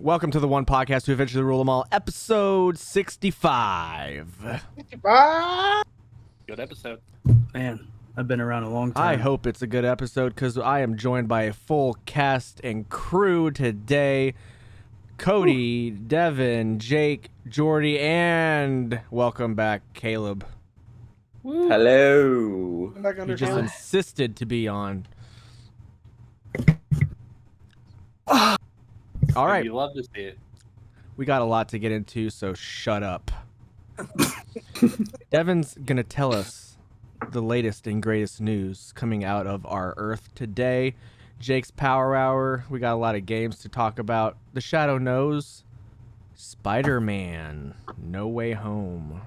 Welcome to the one podcast to eventually rule them all, episode 65. 65. Good episode. Man, I've been around a long time. I hope it's a good episode because I am joined by a full cast and crew today. Cody, Devin, Jake, Jordi, and welcome back, Caleb. Woo. Hello. I'm back under You just Caleb. insisted to be on. All right. You love to see it. We got a lot to get into, so shut up. Devin's going to tell us the latest and greatest news coming out of our Earth today. Jake's Power Hour. We got a lot of games to talk about. The Shadow knows. Spider-Man. No Way Home.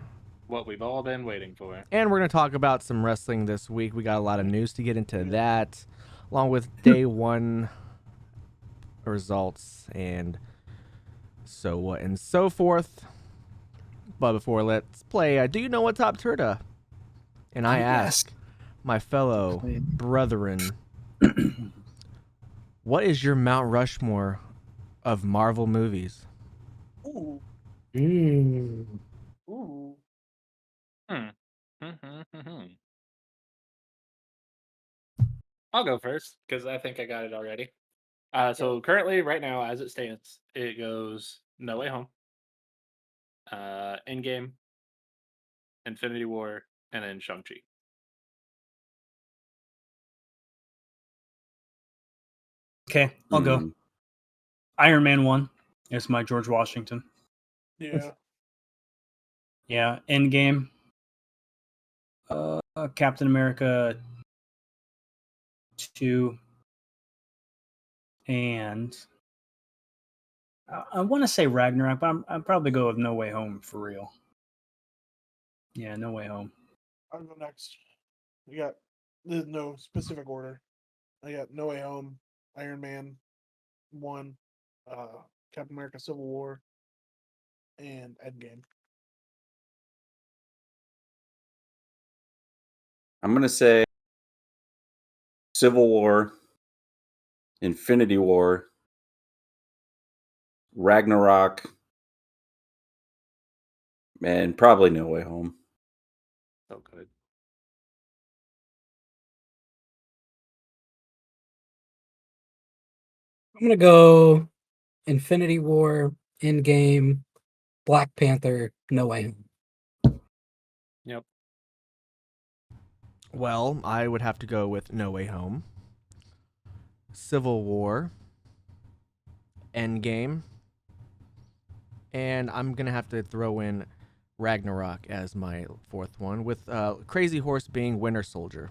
What we've all been waiting for. And we're going to talk about some wrestling this week. We got a lot of news to get into that, along with Day One results and so what and so forth. But before, let's play Do You Know What TOPTERTA? And I ask my fellow brethren, what is your Mount Rushmore of Marvel movies? Ooh. Ooh. I'll go first because I think I got it already. So currently, right now, as it stands, it goes No Way Home, Endgame, Infinity War, and then Shang-Chi. Okay, I'll go. Iron Man 1 is my George Washington. Yeah. Yeah, Endgame. Captain America 2. And I want to say Ragnarok, but I'll probably go with No Way Home for real. Yeah, No Way Home. I'll go next. There's no specific order. I got No Way Home, Iron Man 1, Captain America Civil War, and Endgame. I'm going to say Civil War, Infinity War, Ragnarok, and probably No Way Home. So good. I'm going to go Infinity War, Endgame, Black Panther, No Way Home. Yep. Well, I would have to go with No Way Home, Civil War, Endgame, and I'm going to have to throw in Ragnarok as my fourth one, with Crazy Horse being Winter Soldier.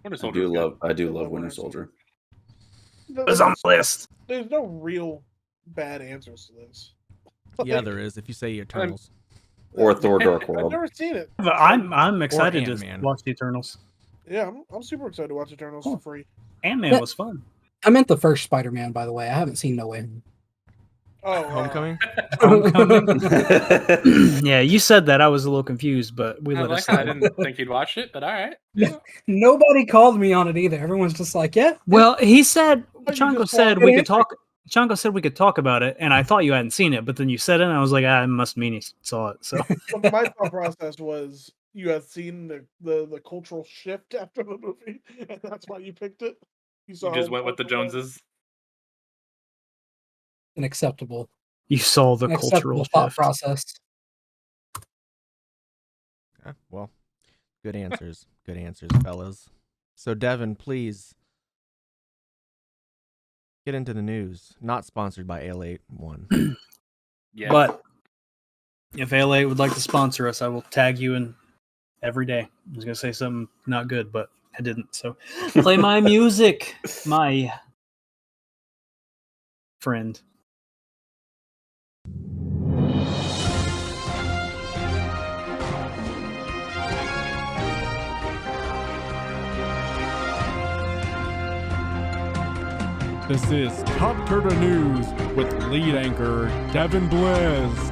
Winter I Soldier's do love Winter Soldier. It was on the list. There's no real bad answers to this. Yeah, there is, if you say Eternals. Or Thor Dark I've World. never seen it. But I'm excited to Ant-Man. watch the Eternals. Yeah, I'm super excited to watch Eternals for free. Ant-Man was fun. I meant the first Spider-Man, by the way. I haven't seen No Way Home. Oh, Homecoming? Homecoming. Yeah, you said that. I was a little confused, but we let it I slide. didn't think you'd watched it, but all right. Nobody called me on it either. Everyone's just like, yeah. Well, he said you Chanko just said walked we in. could talk. Chanko said we could talk about it, and I thought you hadn't seen it, but then you said it, and I was like, it must mean he saw it. So But my thought process was you had seen the cultural shift after the movie, and that's why you picked it. You just went with the Joneses. An acceptable the cultural thought shift. process. Well, good answers. Good answers, fellas. So, Devin, please get into the news. Not sponsored by Ale81. Yeah. But if LA would like to sponsor us, I will tag you in every day. I was gonna say something not good, but I didn't. So play my music, my friend. This is TOPTERTA News with lead anchor Devin Bliss.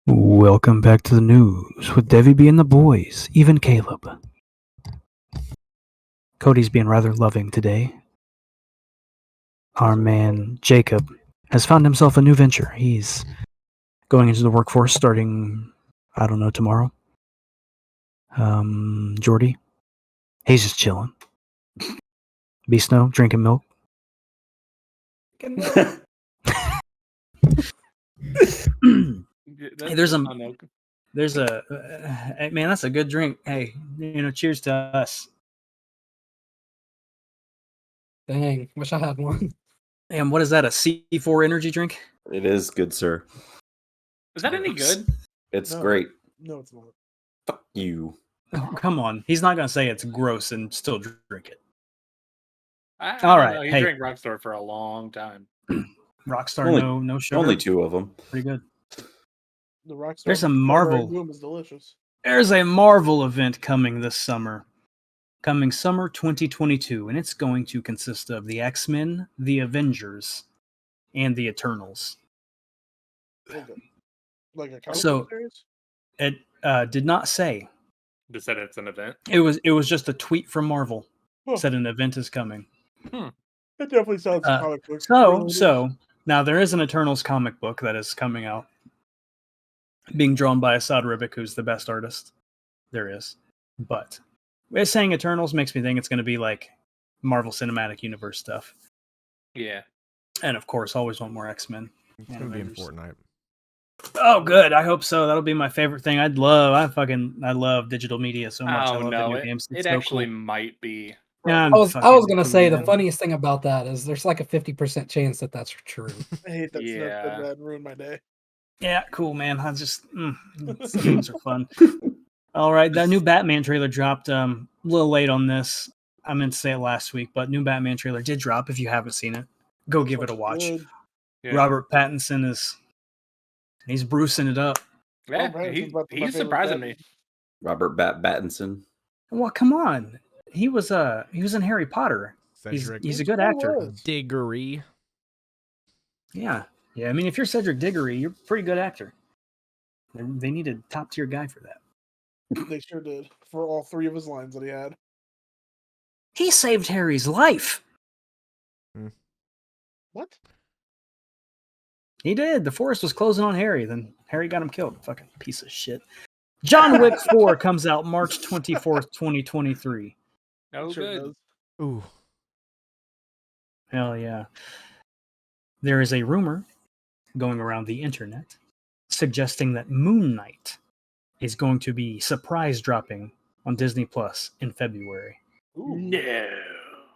Welcome back to the news with Devi B and the boys, even Caleb. Cody's being rather loving today. our man Jacob has found himself a new venture. He's going into the workforce starting, I don't know, tomorrow. Jordi, he's just chilling. Beast Snow, drinking milk. That's Hey, there's not no- hey, man, that's a good drink. Hey, cheers to us. Dang, wish I had one. And what is that? A C4 energy drink? It is good, sir. Is that any good? It's No. great. No, it's not. Fuck you. Oh, come on, he's not gonna say it's gross and still drink it. I All don't right, know. He hey. drank Rockstar for a long time. Rockstar, Only- no sugar. Only 2 of them. Pretty good. The Rockstar. There's a Strawberry Marvel. Bloom is delicious. There's a Marvel event coming this summer. Coming summer 2022, and it's going to consist of the X-Men, the Avengers, and the Eternals. Like a comic So- book series? It did not say. They said it's an event. It was just a tweet from Marvel. Huh. Said an event is coming. It definitely sounds Uh, comic book. So now there is an Eternals comic book that is coming out, being drawn by Asad Ribic, who's the best artist there is. But it's saying Eternals makes me think it's going to be like Marvel Cinematic Universe stuff. Yeah. And of course, always want more X-Men. It's gonna be in Avengers. Fortnite. Oh, good. I hope so. That'll be my favorite thing. I love digital media so much. I Oh love no, video games. it It's so actually cool. might be. Yeah, I was gonna say the fucking- funniest thing about that is there's like a 50% chance that that's true. I hate that Yeah. stuff that ruined my day. Yeah, cool, man. I just games are fun. All right, that new Batman trailer dropped. A little late on this. I meant to say it last week, but new Batman trailer did drop. If you haven't seen it, go give it a watch. Good. Yeah. Robert Pattinson he's bruising it up. Yeah, Robert Pattinson's about my he's favorite surprising Batman. me. Robert Battinson. Well, come on. He was in Harry Potter. Cedric He's a good He actor. was. Diggory. Yeah. I mean, if you're Cedric Diggory, you're a pretty good actor. They needed a top tier guy for that. They sure did for all 3 of his lines that he had. He saved Harry's life. What? He did. The forest was closing on Harry. Then Harry got him killed. Fucking piece of shit. John Wick 4 comes out March 24th, 2023. No Sure good. does. Ooh. Hell yeah. There is a rumor going around the internet suggesting that Moon Knight is going to be surprise dropping on Disney Plus in February. Ooh. No.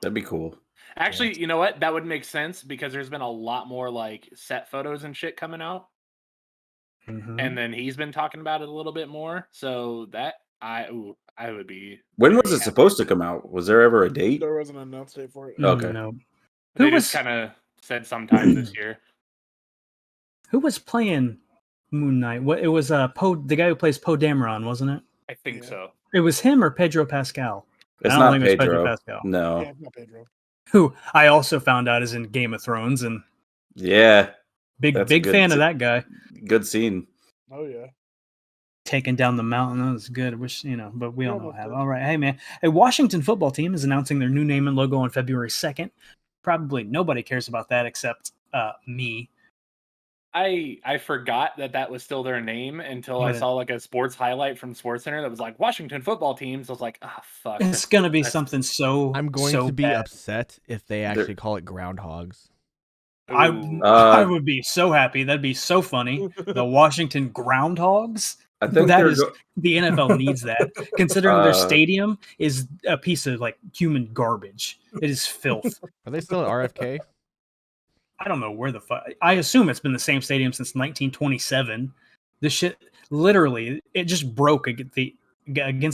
That'd be cool. Actually, you know what? That would make sense because there's been a lot more like set photos and shit coming out. Mhm. And then he's been talking about it a little bit more. So that I would be. When very was it happy. supposed to come out? Was there ever a date? There wasn't an announced date for it. Okay. No. They Who just was- kind of said sometime this year. Who was playing Moon Knight? What it was the guy who plays Poe Dameron, wasn't it? I think Yeah. so. It was him or Pedro Pascal. It's I don't not think it was Pedro Pedro. Pascal. No. Yeah, not Pedro. Who I also found out is in Game of Thrones and Yeah. big That's a good fan of t- that guy. Good scene. Oh yeah. Taking down the mountain. That was good. I wish, but we all Yeah, know but how. the- All right. Hey, man. A Washington football team is announcing their new name and logo on February 2nd. Probably nobody cares about that except me. I forgot that was still their name until I But- saw like a sports highlight from SportsCenter that was like Washington football teams. I was like, ah, fuck. It's going to be That's- something so I'm going so to be bad. upset if they actually call it groundhogs. I Ooh. would be so happy. That'd be so funny. The Washington Groundhogs. I think That they're is the NFL needs that, considering their Uh, stadium is a piece of like human garbage. It is filth. Are they still at RFK? I don't know where the fuck. I assume it's been the same stadium since 1927. This shit, literally, it just broke against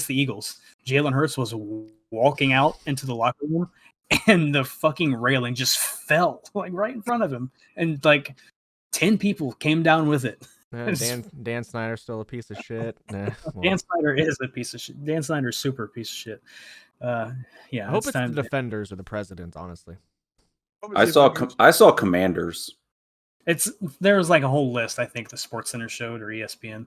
the Eagles. Jalen Hurts was walking out into the locker room, and the fucking railing just fell like right in front of him, and like 10 people came down with it. Dan Snyder's still a piece of shit. Nah, well, Dan Snyder is a piece of shit. Dan Snyder's super piece of shit. Yeah, I hope it's time. the Defenders or the Presidents, honestly. I saw Commanders. There was like a whole list. I think the SportsCenter showed or ESPN.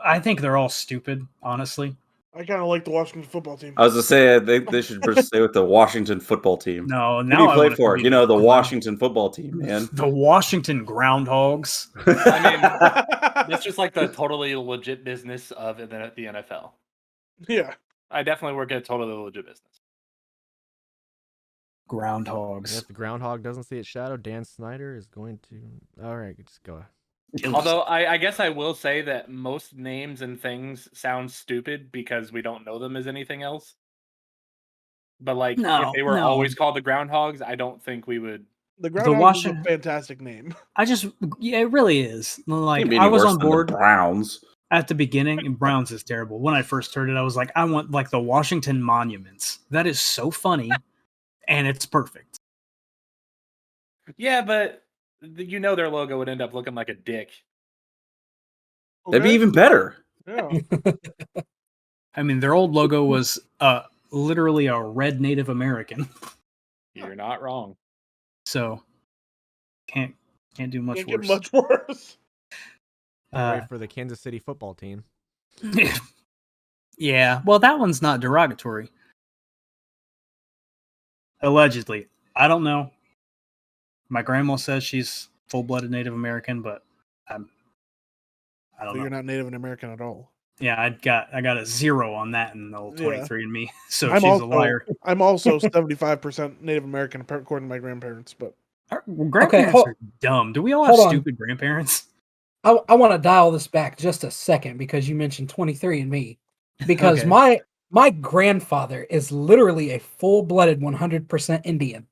I think they're all stupid. Honestly, I kind of like the Washington football team. I was to say they should stay with the Washington football team. No, Who now do you I play want it to for? be You know, the Ground- Washington football team, man. The Washington Groundhogs. I mean, that's just like the totally legit business of the NFL. Yeah. I definitely work at totally legit business. Groundhogs. If the groundhog doesn't see its shadow, Dan Snyder is going to. All right, just go. Although I guess I will say that most names and things sound stupid because we don't know them as anything else. But like, if they were always called the Groundhogs, I don't think we would. The Groundhogs is a fantastic name. Yeah, it really is. Like, Be I was worse on than the board Browns. at the beginning, and Browns is terrible. When I first heard it, I was like, I want like the Washington Monuments. That is so funny, and it's perfect. Yeah, but their logo would end up looking like a dick. That'd be even better. Yeah. I mean, their old logo was literally a red Native American. You're not wrong. So can't do much Can't worse. get much worse. Wait for the Kansas City football team. Yeah, well, that one's not derogatory. Allegedly, I don't know. My grandma says she's full-blooded Native American, but I don't But know. you're not Native American at all. Yeah, I got a 0 on that in the old 23andMe. So I'm she's also, a liar. I'm also 75% Native American, according to my grandparents. But Our grandparents are dumb. Do we all have hold on. stupid grandparents? I want to dial this back just a second because you mentioned 23andMe. Because Okay. my grandfather is literally a full-blooded 100% Indian.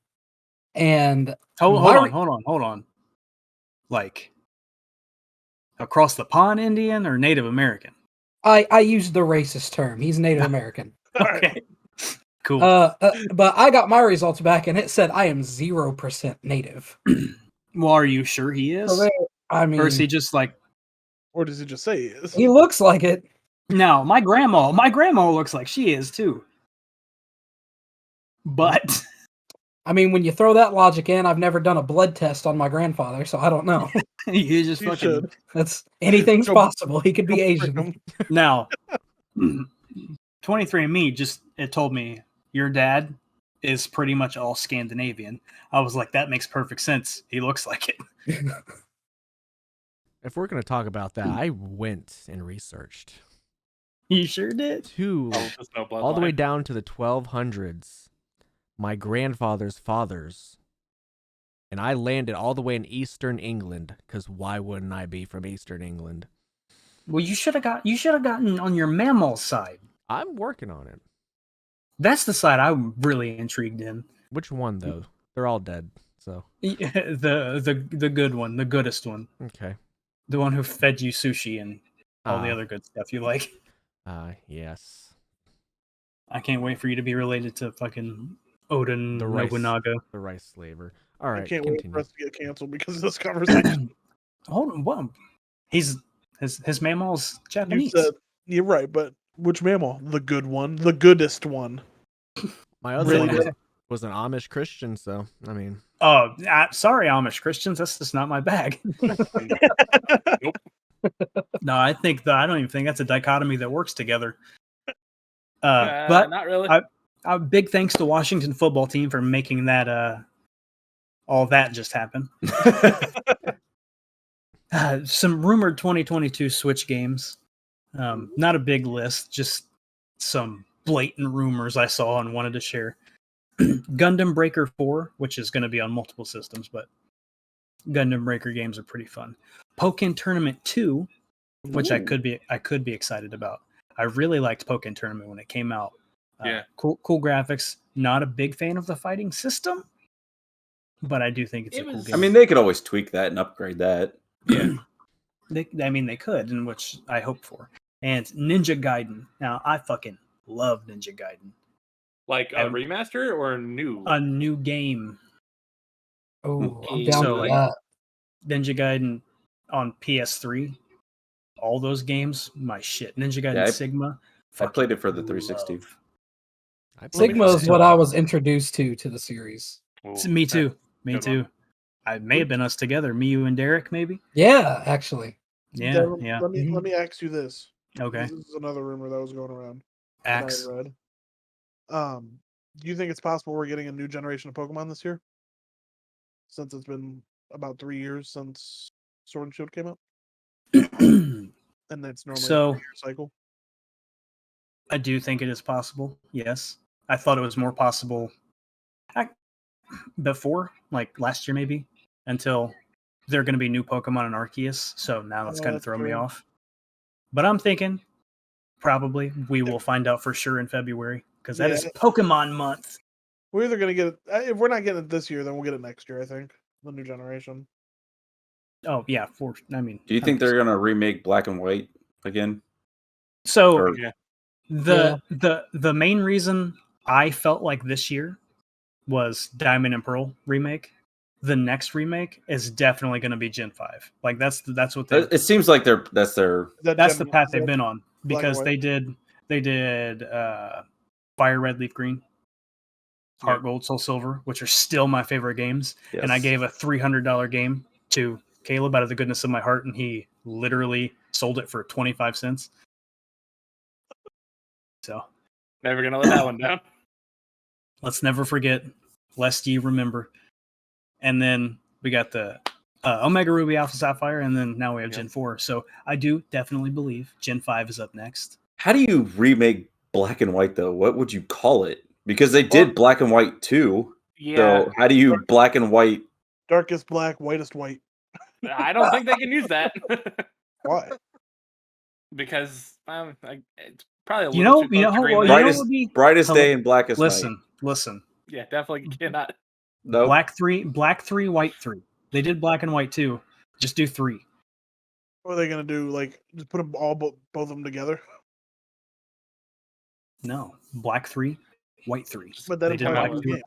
And Hold on. Like across the pond Indian or Native American? I used the racist term. He's Native American. Okay. Cool. But I got my results back and it said I am 0% Native. Well, are you sure he is? I mean, Or is he just like, or does it just say he is? he looks like it. no, my grandma looks like she is too. But I mean, when you throw that logic in, I've never done a blood test on my grandfather, so I don't know. you just You fucking should. That's anything's Go- possible. He could be Go Asian. prick 'em. now 23andMe it told me your dad is pretty much all Scandinavian. I was like, that makes perfect sense. He looks like it. If we're going to talk about that, I went and researched You sure did? all the way down to the 1200s. My grandfather's fathers. And I landed all the way in Eastern England, because why wouldn't I be from Eastern England? Well, you should have gotten on your mammal side. I'm working on it. That's the side I'm really intrigued in. Which one, though? They're all dead, so. The good one, the goodest one. Okay. The one who fed you sushi and all the other good stuff you like. Yes. I can't wait for you to be related to fucking Odin The rice- Nobunaga. The rice slaver. All right, I can't wait continue. for us to get canceled because of this conversation. Hold on, what? His mammal's Japanese. You're right, but which mammal? The good one, the goodest one. My other Really one good. was an Amish Christian, so, I mean. Oh, sorry, Amish Christians. That's just not my bag. Nope. No, I don't even think that's a dichotomy that works together. But not really. Big thanks to Washington football team for making that all that just happen. Some rumored 2022 Switch games. Not a big list, just some blatant rumors I saw and wanted to share. Gundam Breaker 4, which is going to be on multiple systems, but Gundam Breaker games are pretty fun. Pokken Tournament 2, which I could be excited about. I really liked Pokken Tournament when it came out. Yeah. Cool graphics. Not a big fan of the fighting system, but I do think it's a cool game. I mean, they could always tweak that and upgrade that. Yeah. They could, and which I hope for. And Ninja Gaiden. Now, I fucking love Ninja Gaiden. Like a remaster or new? A new game. Oh, I'm Okay, down so, for like, that. Ninja Gaiden on PS3. All those games, my shit. Ninja Gaiden Yeah, Sigma. I played it for the 360. love. Sigma is what I was introduced to the series. Ooh, Me too. Me good too. one. I may have been us together. Me, you, and Derek, maybe. Yeah, actually. Yeah, Devin, yeah. Let me ask you this. Okay. This is another rumor that was going around. that I Axe. read. Do you think it's possible we're getting a new generation of Pokemon this year? Since it's been about 3 years since Sword and Shield came out, and it's normally a 3-year cycle. I do think it is possible. Yes, I thought it was more possible before, like last year maybe, until there are going to be new Pokemon in Arceus. So now that's kind of thrown me off. But I'm thinking probably we will find out for sure in February because that is Pokemon month. We're either going to get it. If we're not getting it this year, then we'll get it next year, I think. The new generation. Oh, yeah. Do you think they're going to remake Black and White again? So the main reason I felt like this year was Diamond and Pearl remake. The next remake is definitely going to be Gen 5. Like that's what they. It seems like that's the path they've been on because they did Fire Red, Leaf Green, Heart Gold, Soul Silver, which are still my favorite games. Yes. And I gave a $300 game to Caleb out of the goodness of my heart, and he literally sold it for 25 cents. So never gonna let that one down. Let's never forget, lest ye remember. And then we got the Omega Ruby Alpha Sapphire, and then now we have Gen 4. So I do definitely believe Gen 5 is up next. How do you remake Black and White, though? What would you call it? Because they did Black and White 2. Yeah. So how do you Black and White? Darkest black, whitest white. I don't think they can use that. Why? Because it's probably a little too close to brightest day and blackest night. Listen. Yeah, definitely cannot. Nope. Black 3, white 3. They did Black and White 2. Just do 3. What are they gonna do? Like just put them all both of them together? No, Black 3, White 3. But that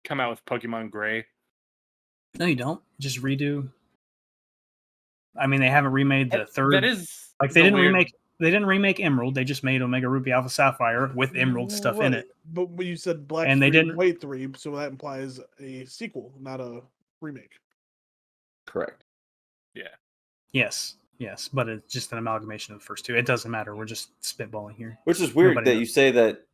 come out with Pokemon Gray. No, you don't. Just redo. I mean, they haven't remade the third. That is like they didn't remake. They didn't remake Emerald. They just made Omega Ruby Alpha Sapphire with Emerald stuff in it. But when you said Black and 3, they didn't White 3, so that implies a sequel, not a remake. Correct. Yeah. Yes, but it's just an amalgamation of the first two. It doesn't matter. We're just spitballing here. Which is weird that you say that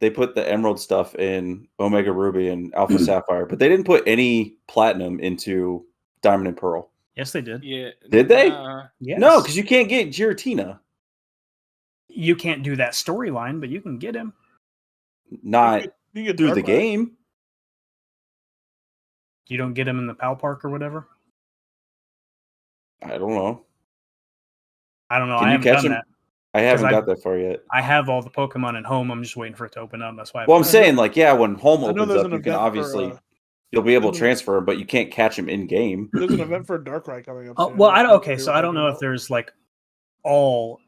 they put the Emerald stuff in Omega Ruby and Alpha Sapphire, but they didn't put any Platinum into Diamond and Pearl. Yes, they did. Yeah. Did they? Yes. No, because you can't get Giratina. You can't do that storyline, but you can get him. Not you get through the game. You don't get him in the PAL Park or whatever? I don't know. Can I haven't done that. I haven't got that far yet. I have all the Pokemon at home. I'm just waiting for it to open up. That's why. Well, I'm saying, when home opens up, you can obviously you'll be able to transfer him, but you can't catch him in game. There's an event for Darkrai coming up. Well, I don't know if there's all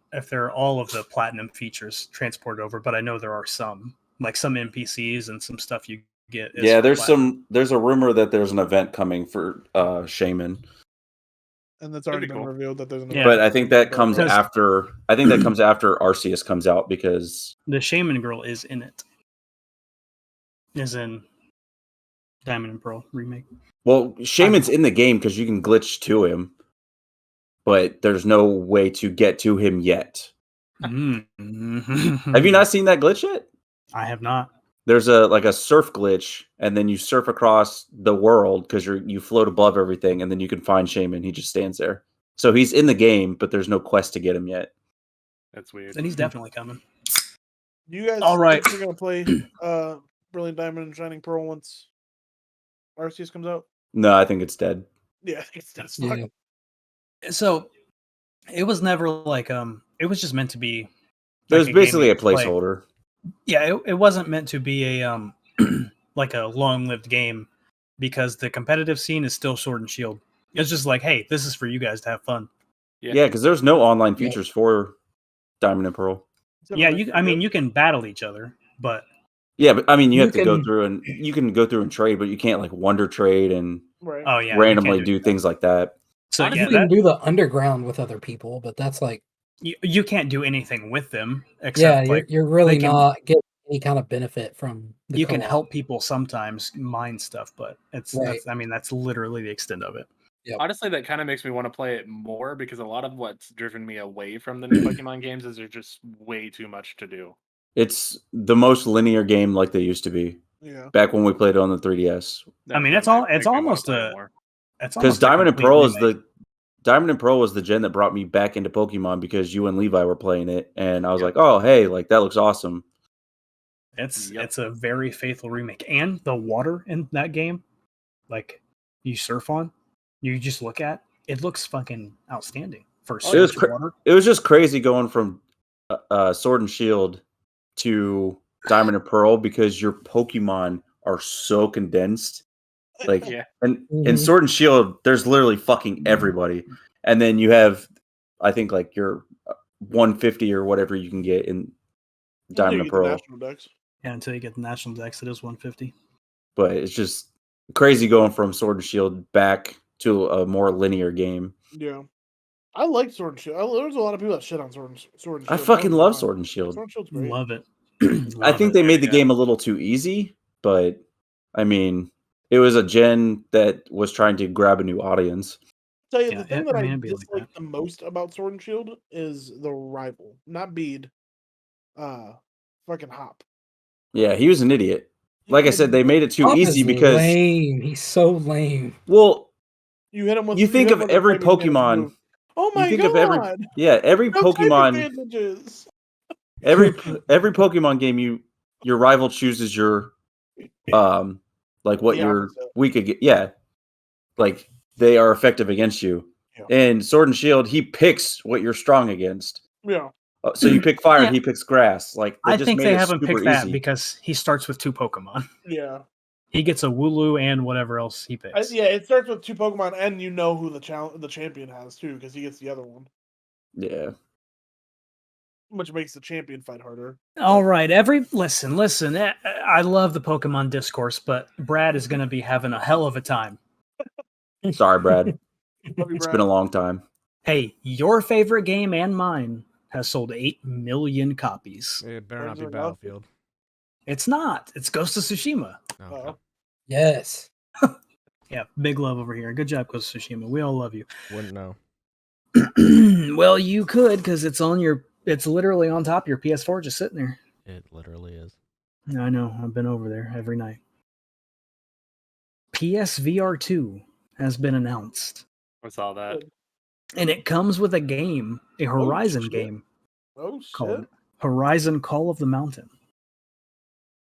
of the Platinum features transported over, but I know there are some NPCs and some stuff you get. Yeah, there's a rumor that there's an event coming for Shaman. And that's already been revealed that there's an event. But I think that comes after. I think that comes after Arceus comes out because the Shaman girl is in it. Is in Diamond and Pearl remake. Well, Shaman's in the game because you can glitch to him, but there's no way to get to him yet. Mm-hmm. Have you not seen that glitch yet? I have not. There's a surf glitch, and then you surf across the world because you float above everything, and then you can find Shaman. He just stands there. So he's in the game, but there's no quest to get him yet. That's weird. And he's definitely coming. You guys all right? You're gonna play Brilliant Diamond and Shining Pearl once Arceus comes out? No, I think it's dead. Yeah, I think it's dead as fuck. Yeah. So it was never it was just meant to be. It was basically a placeholder. Yeah, it wasn't meant to be a a long-lived game because the competitive scene is still Sword and Shield. It's just hey, this is for you guys to have fun. Yeah, because there's no online features for Diamond and Pearl. Yeah, you can battle each other, but yeah, but you have to go through and you can go through and trade, but you can't wonder trade and randomly do things like that. So honestly, you can do the underground with other people, but that's you can't do anything with them except you're really not getting any kind of benefit from the you co-op. Can help people sometimes mine stuff, but that's literally the extent of it. Yep. Honestly, that kind of makes me want to play it more because a lot of what's driven me away from the new Pokemon games is there's just way too much to do. It's the most linear game like they used to be. Yeah. Back when we played on the 3DS. I mean, it's almost a. Because Diamond and Pearl was the gen that brought me back into Pokemon because you and Levi were playing it, and I was like, oh hey, like that looks awesome. It's a very faithful remake, and the water in that game, like you surf on, you just look at it, looks fucking outstanding. For water, it was just crazy going from Sword and Shield to Diamond and Pearl because your Pokemon are so condensed. Like, and in Sword and Shield, there's literally fucking everybody, and then you have, I think, like your 150 or whatever you can get in Diamond and Pearl. Yeah, until you get the national dex, it is 150. But it's just crazy going from Sword and Shield back to a more linear game. Yeah, I like Sword and Shield. There's a lot of people that shit on Sword and Shield. I fucking love Sword and Shield. Sword and Shield's great. Love it. I think they made the game a little too easy, but I mean, it was a gen that was trying to grab a new audience. I'll tell you, the thing that I dislike the most about Sword and Shield is the rival, not Bede. Fucking Hop. Yeah, he was an idiot. Like I said, they made it too easy because lame. He's so lame. Well, you hit him with. You think of every Pokemon. Oh my god! Every Pokemon. every Pokemon game, your rival chooses your like what you're weak against. Yeah, like they are effective against you. Yeah. In Sword and Shield, he picks what you're strong against. Yeah. So you pick fire, he picks grass. Like I think they haven't picked that because he starts with 2 Pokemon. Yeah. He gets a Wooloo and whatever else he picks. It starts with 2 Pokemon, and you know who the champion has too, because he gets the other one. Yeah. Which makes the champion fight harder. All right, listen. I love the Pokemon discourse, but Brad is going to be having a hell of a time. Sorry, Brad. It's been a long time. Hey, your favorite game and mine has sold 8 million copies. It better not be Battlefield. It's not. It's Ghost of Tsushima. Oh. Yes. Yeah, big love over here. Good job, Ghost of Tsushima. We all love you. Wouldn't know. Well, you could, because it's literally on top of your PS4, just sitting there. It literally is. I know. I've been over there every night. PSVR 2 has been announced. I saw that. And it comes with a game, a Horizon game. Called Horizon Call of the Mountain.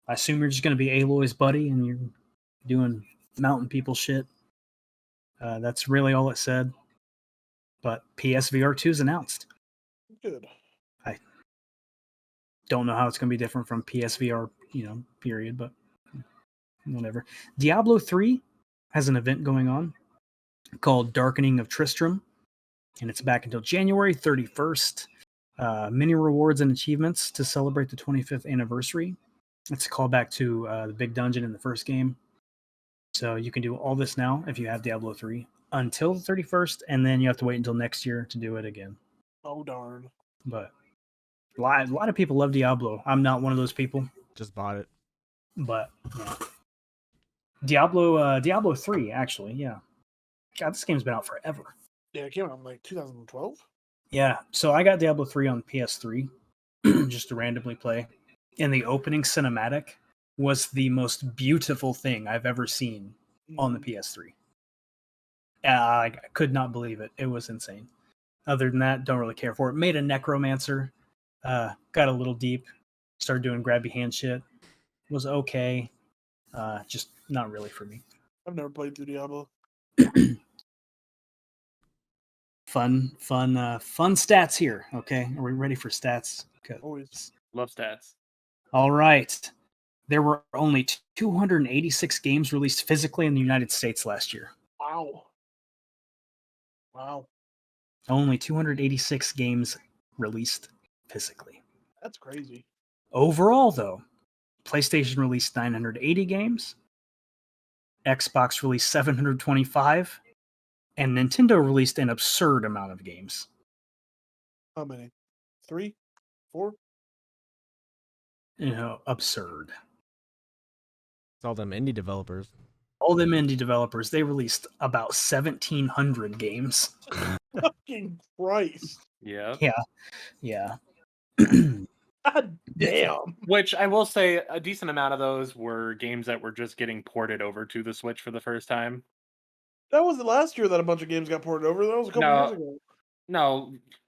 I assume you're just going to be Aloy's buddy and you're doing mountain people shit. That's really all it said. But PSVR 2 is announced. Good. I don't know how it's going to be different from PSVR, period, but whatever. Diablo 3 has an event going on called Darkening of Tristram, and it's back until January 31st. Many rewards and achievements to celebrate the 25th anniversary. It's a callback to the big dungeon in the first game. So you can do all this now if you have Diablo 3 until the 31st, and then you have to wait until next year to do it again. Oh, darn. But a lot of people love Diablo. I'm not one of those people. Just bought it. But yeah. Diablo 3, actually, yeah. God, this game's been out forever. Yeah, it came out in like 2012. Yeah, so I got Diablo 3 on PS3 just to randomly play. And the opening cinematic was the most beautiful thing I've ever seen on the PS3. I could not believe it. It was insane. Other than that, don't really care for it. Made a necromancer. Got a little deep. Started doing grabby hand shit. Was okay. Just not really for me. I've never played through Diablo. Fun stats here. Okay, are we ready for stats? Good. Always love stats. All right. There were only 286 games released physically in the United States last year. Wow. Only 286 games released physically. That's crazy. Overall, though, PlayStation released 980 games, Xbox released 725, and Nintendo released an absurd amount of games. How many? 3? 4? Absurd. It's all them indie developers. All them indie developers, they released about 1,700 games. Fucking Christ. Yeah. Yeah. I God damn. Which I will say, a decent amount of those were games that were just getting ported over to the Switch for the first time. That was the last year that a bunch of games got ported over. That was a couple years ago.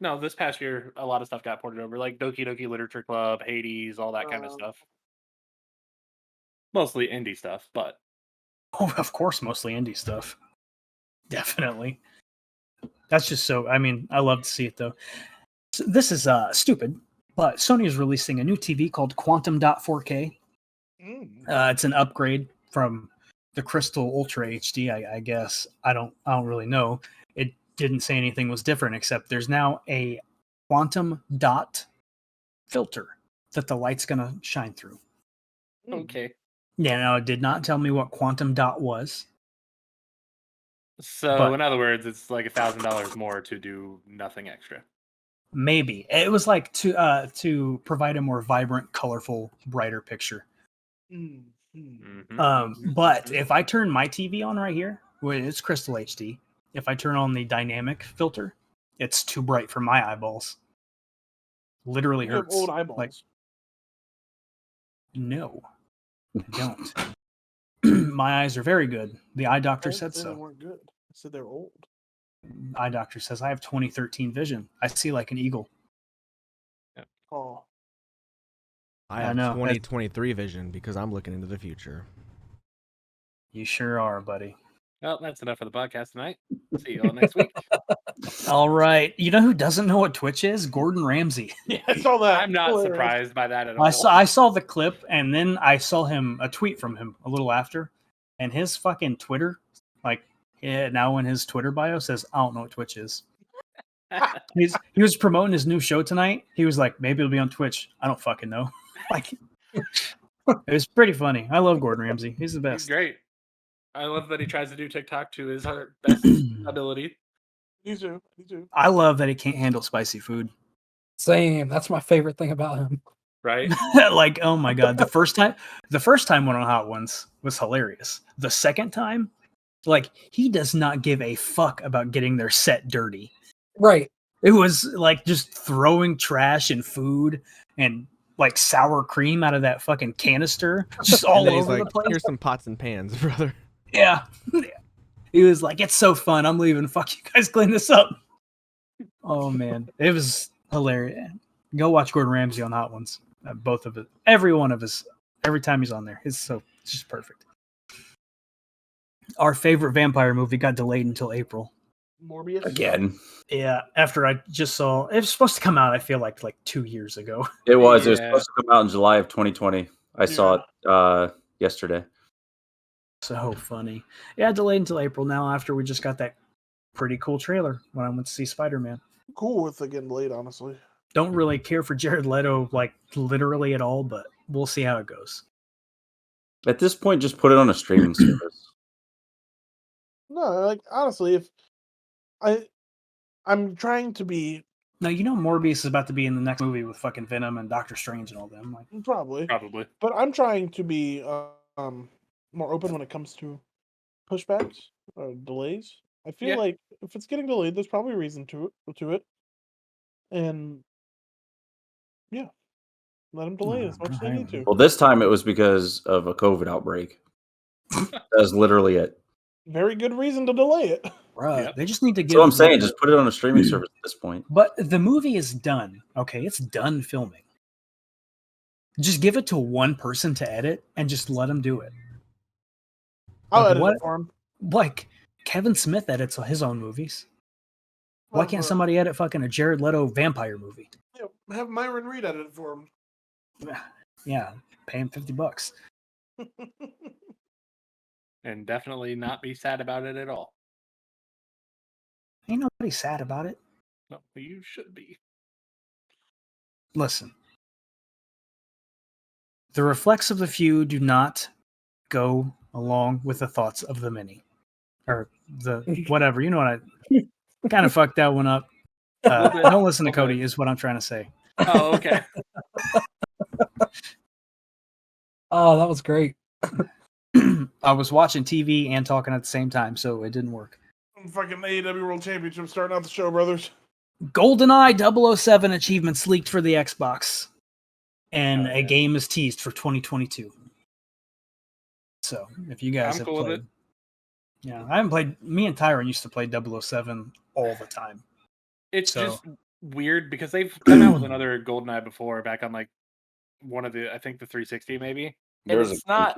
No, this past year, a lot of stuff got ported over, like Doki Doki Literature Club, Hades, all that kind of stuff. Mostly indie stuff, but... Oh, of course, mostly indie stuff. Definitely. That's just so... I mean, I love to see it, though. So this is stupid, but Sony is releasing a new TV called Quantum Dot 4K. It's an upgrade from the Crystal Ultra HD, I guess. I don't really know. It didn't say anything was different, except there's now a quantum dot filter that the light's gonna shine through. Okay. Yeah, no, it did not tell me what quantum dot was. So, in other words, it's like $1,000 more to do nothing extra. Maybe. It was like to provide a more vibrant, colorful, brighter picture. But if I turn my TV on right here, it's Crystal HD. If I turn on the dynamic filter, it's too bright for my eyeballs. Literally You have hurts. old eyeballs. Like, no, I don't. My eyes are very good. The eye doctor said They so. weren't good. I said they're old. Eye doctor says I have 2013 vision. I see like an eagle. Oh. I have 2023 vision because I'm looking into the future. You sure are, buddy. Well, that's enough for the podcast tonight. See you all next week. All right. You know who doesn't know what Twitch is? Gordon Ramsay. Yeah, I saw that. I'm not surprised by that at all. I saw the clip, and then I saw a tweet from him a little after, and his fucking Twitter, now in his Twitter bio says, I don't know what Twitch is. He was promoting his new show tonight. He was like, maybe it'll be on Twitch. I don't fucking know. It was pretty funny. I love Gordon Ramsay. He's the best. He's great. I love that he tries to do TikTok to his best ability. Me too. I love that he can't handle spicy food. Same. That's my favorite thing about him. Right? Like, oh my god, the first time one on Hot Ones was hilarious. The second time, like, he does not give a fuck about getting their set dirty. Right. It was like just throwing trash and food and like sour cream out of that fucking canister, just all over the place. Here's some pots and pans, brother. Yeah. He was like, it's so fun. I'm leaving. Fuck you guys, clean this up. Oh man, it was hilarious. Go watch Gordon Ramsay on Hot Ones. Both of it, every one of his, every time he's on there, it's just perfect. Our favorite vampire movie got delayed until April. Morbius again. Yeah, after I just saw it was supposed to come out, I feel like 2 years ago. It was. Yeah. It was supposed to come out in July of 2020. I saw it yesterday. So funny. Yeah, delayed until April now. After we just got that pretty cool trailer when I went to see Spider-Man. Cool with it getting delayed, honestly. Don't really care for Jared Leto literally at all, but we'll see how it goes. At this point, just put it on a streaming service. No, honestly, if I'm trying to be. Now, Morbius is about to be in the next movie with fucking Venom and Doctor Strange and all them. Probably. But I'm trying to be more open when it comes to pushbacks or delays. I feel like if it's getting delayed, there's probably a reason to it. And yeah, let them delay as much as they need to. Well, this time it was because of a COVID outbreak. That's literally it. Very good reason to delay it. Right. They just need to get. That's what I'm saying. Just put it on a streaming service at this point. But the movie is done. Okay, it's done filming. Just give it to one person to edit and just let them do it. I'll edit it for him. Like, Kevin Smith edits his own movies. Why can't somebody edit fucking a Jared Leto vampire movie? Yeah, have Myron Reed edit it for him. Yeah, pay him $50. And definitely not be sad about it at all. Ain't nobody sad about it. No, you should be. Listen. The reflex of the few do not go along with the thoughts of the many. Or the whatever. You know what I kind of fucked that one up. Don't listen to Cody is what I'm trying to say. Oh, okay. Oh, that was great. I was watching TV and talking at the same time, so it didn't work. Fucking AEW World Championship starting out the show, brothers. GoldenEye 007 achievements leaked for the Xbox. and a game is teased for 2022. So if you guys have cool played, yeah, I haven't played. Me and Tyron used to play 007 all the time. It's just weird because they've come out with another GoldenEye before, back on like one of the, I think the 360 maybe. And it's not.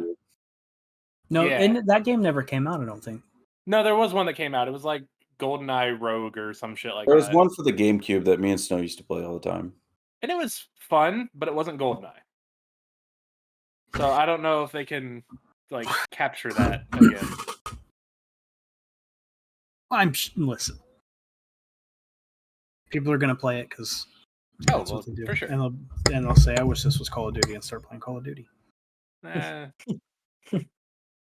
No, and that game never came out. I don't think. No, there was one that came out. It was like GoldenEye Rogue or some shit like that. There was one for the GameCube that me and Snow used to play all the time. And it was fun, but it wasn't GoldenEye. So I don't know if they can like capture that again. Listen. People are gonna play it because that's what they do. For sure. And they'll say, "I wish this was Call of Duty," and start playing Call of Duty.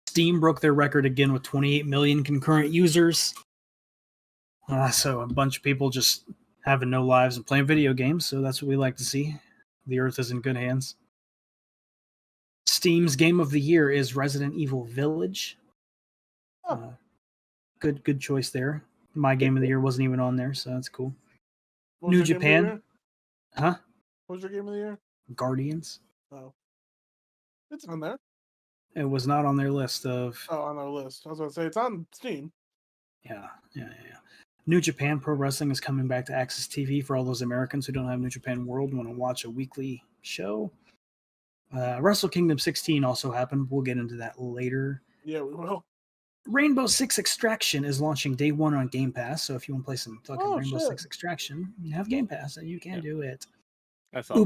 Steam broke their record again with 28 million concurrent users. So a bunch of people just having no lives and playing video games. So that's what we like to see. The Earth is in good hands. Steam's game of the year is Resident Evil Village. Good choice there. My game of the year wasn't even on there, so that's cool. New Japan. Huh? What was your game of the year? Guardians. Oh. It's on there. It was not on their list of... Oh, on our list. I was going to say, it's on Steam. Yeah. New Japan Pro Wrestling is coming back to Access TV for all those Americans who don't have New Japan World and want to watch a weekly show. Wrestle Kingdom 16 also happened. We'll get into that later. Yeah, we will. Rainbow Six Extraction is launching day one on Game Pass. So if you want to play some fucking Rainbow Six Extraction, you have Game Pass and you can do it. That's all.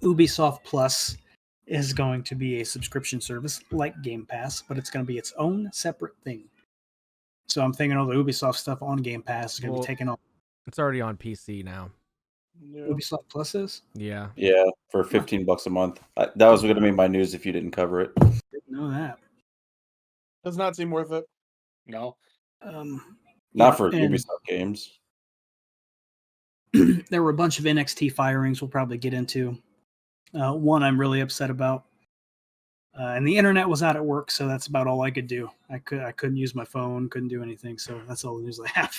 Ubisoft Plus is going to be a subscription service like Game Pass, but it's going to be its own separate thing. So I'm thinking all the Ubisoft stuff on Game Pass is going to be taken off. It's already on PC now. Yeah. Ubisoft Plus is? Yeah. Yeah, for $15 a month. That was going to be my news if you didn't cover it. Didn't know that. Does not seem worth it. No. Not for Ubisoft games. There were a bunch of NXT firings we'll probably get into. One I'm really upset about. And the internet was out at work, so that's about all I could do. I couldn't use my phone, couldn't do anything, so that's all the news I have.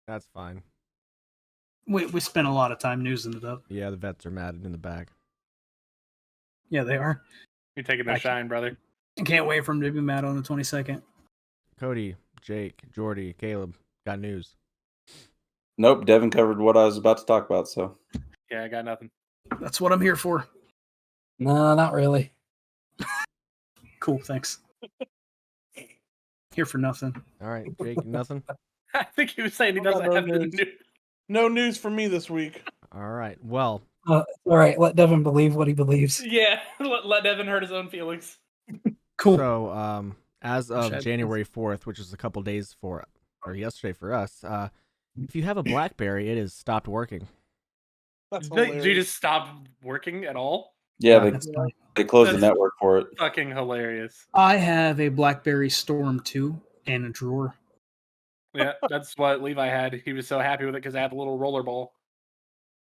That's fine. We spent a lot of time newsing it up. Yeah, the vets are mad in the back. Yeah, they are. You're taking their shine, brother. I can't wait for them to be mad on the 22nd. Cody, Jake, Jordi, Caleb, got news. Nope, Devin covered what I was about to talk about, so. Yeah, I got nothing. That's what I'm here for. No, not really. Cool, thanks. Here for nothing. All right, Jake, nothing? I think he was saying he doesn't have the news. No news for me this week. All right, well. All right, let Devin believe what he believes. Yeah, let Devin hurt his own feelings. Cool. So, as of January 4th, which is a couple days yesterday for us, if you have a BlackBerry, it has stopped working. Did you just stop working at all? Yeah, they closed the network for it. Fucking hilarious. I have a BlackBerry Storm 2 in a drawer. Yeah, that's what Levi had. He was so happy with it because I had a little rollerball.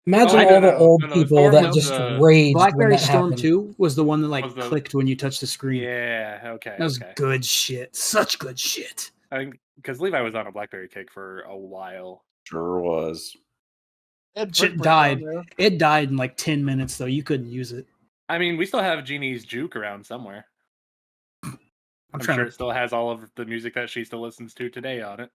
Imagine all the old people that just raged. BlackBerry Storm 2 was the one that clicked when you touched the screen. Yeah, okay. That was good shit. Such good shit. I think because Levi was on a BlackBerry kick for a while. Sure was. Shit died. It died in like 10 minutes, though. You couldn't use it. I mean, we still have Jeannie's Juke around somewhere. I'm sure it still has all of the music that she still listens to today on it.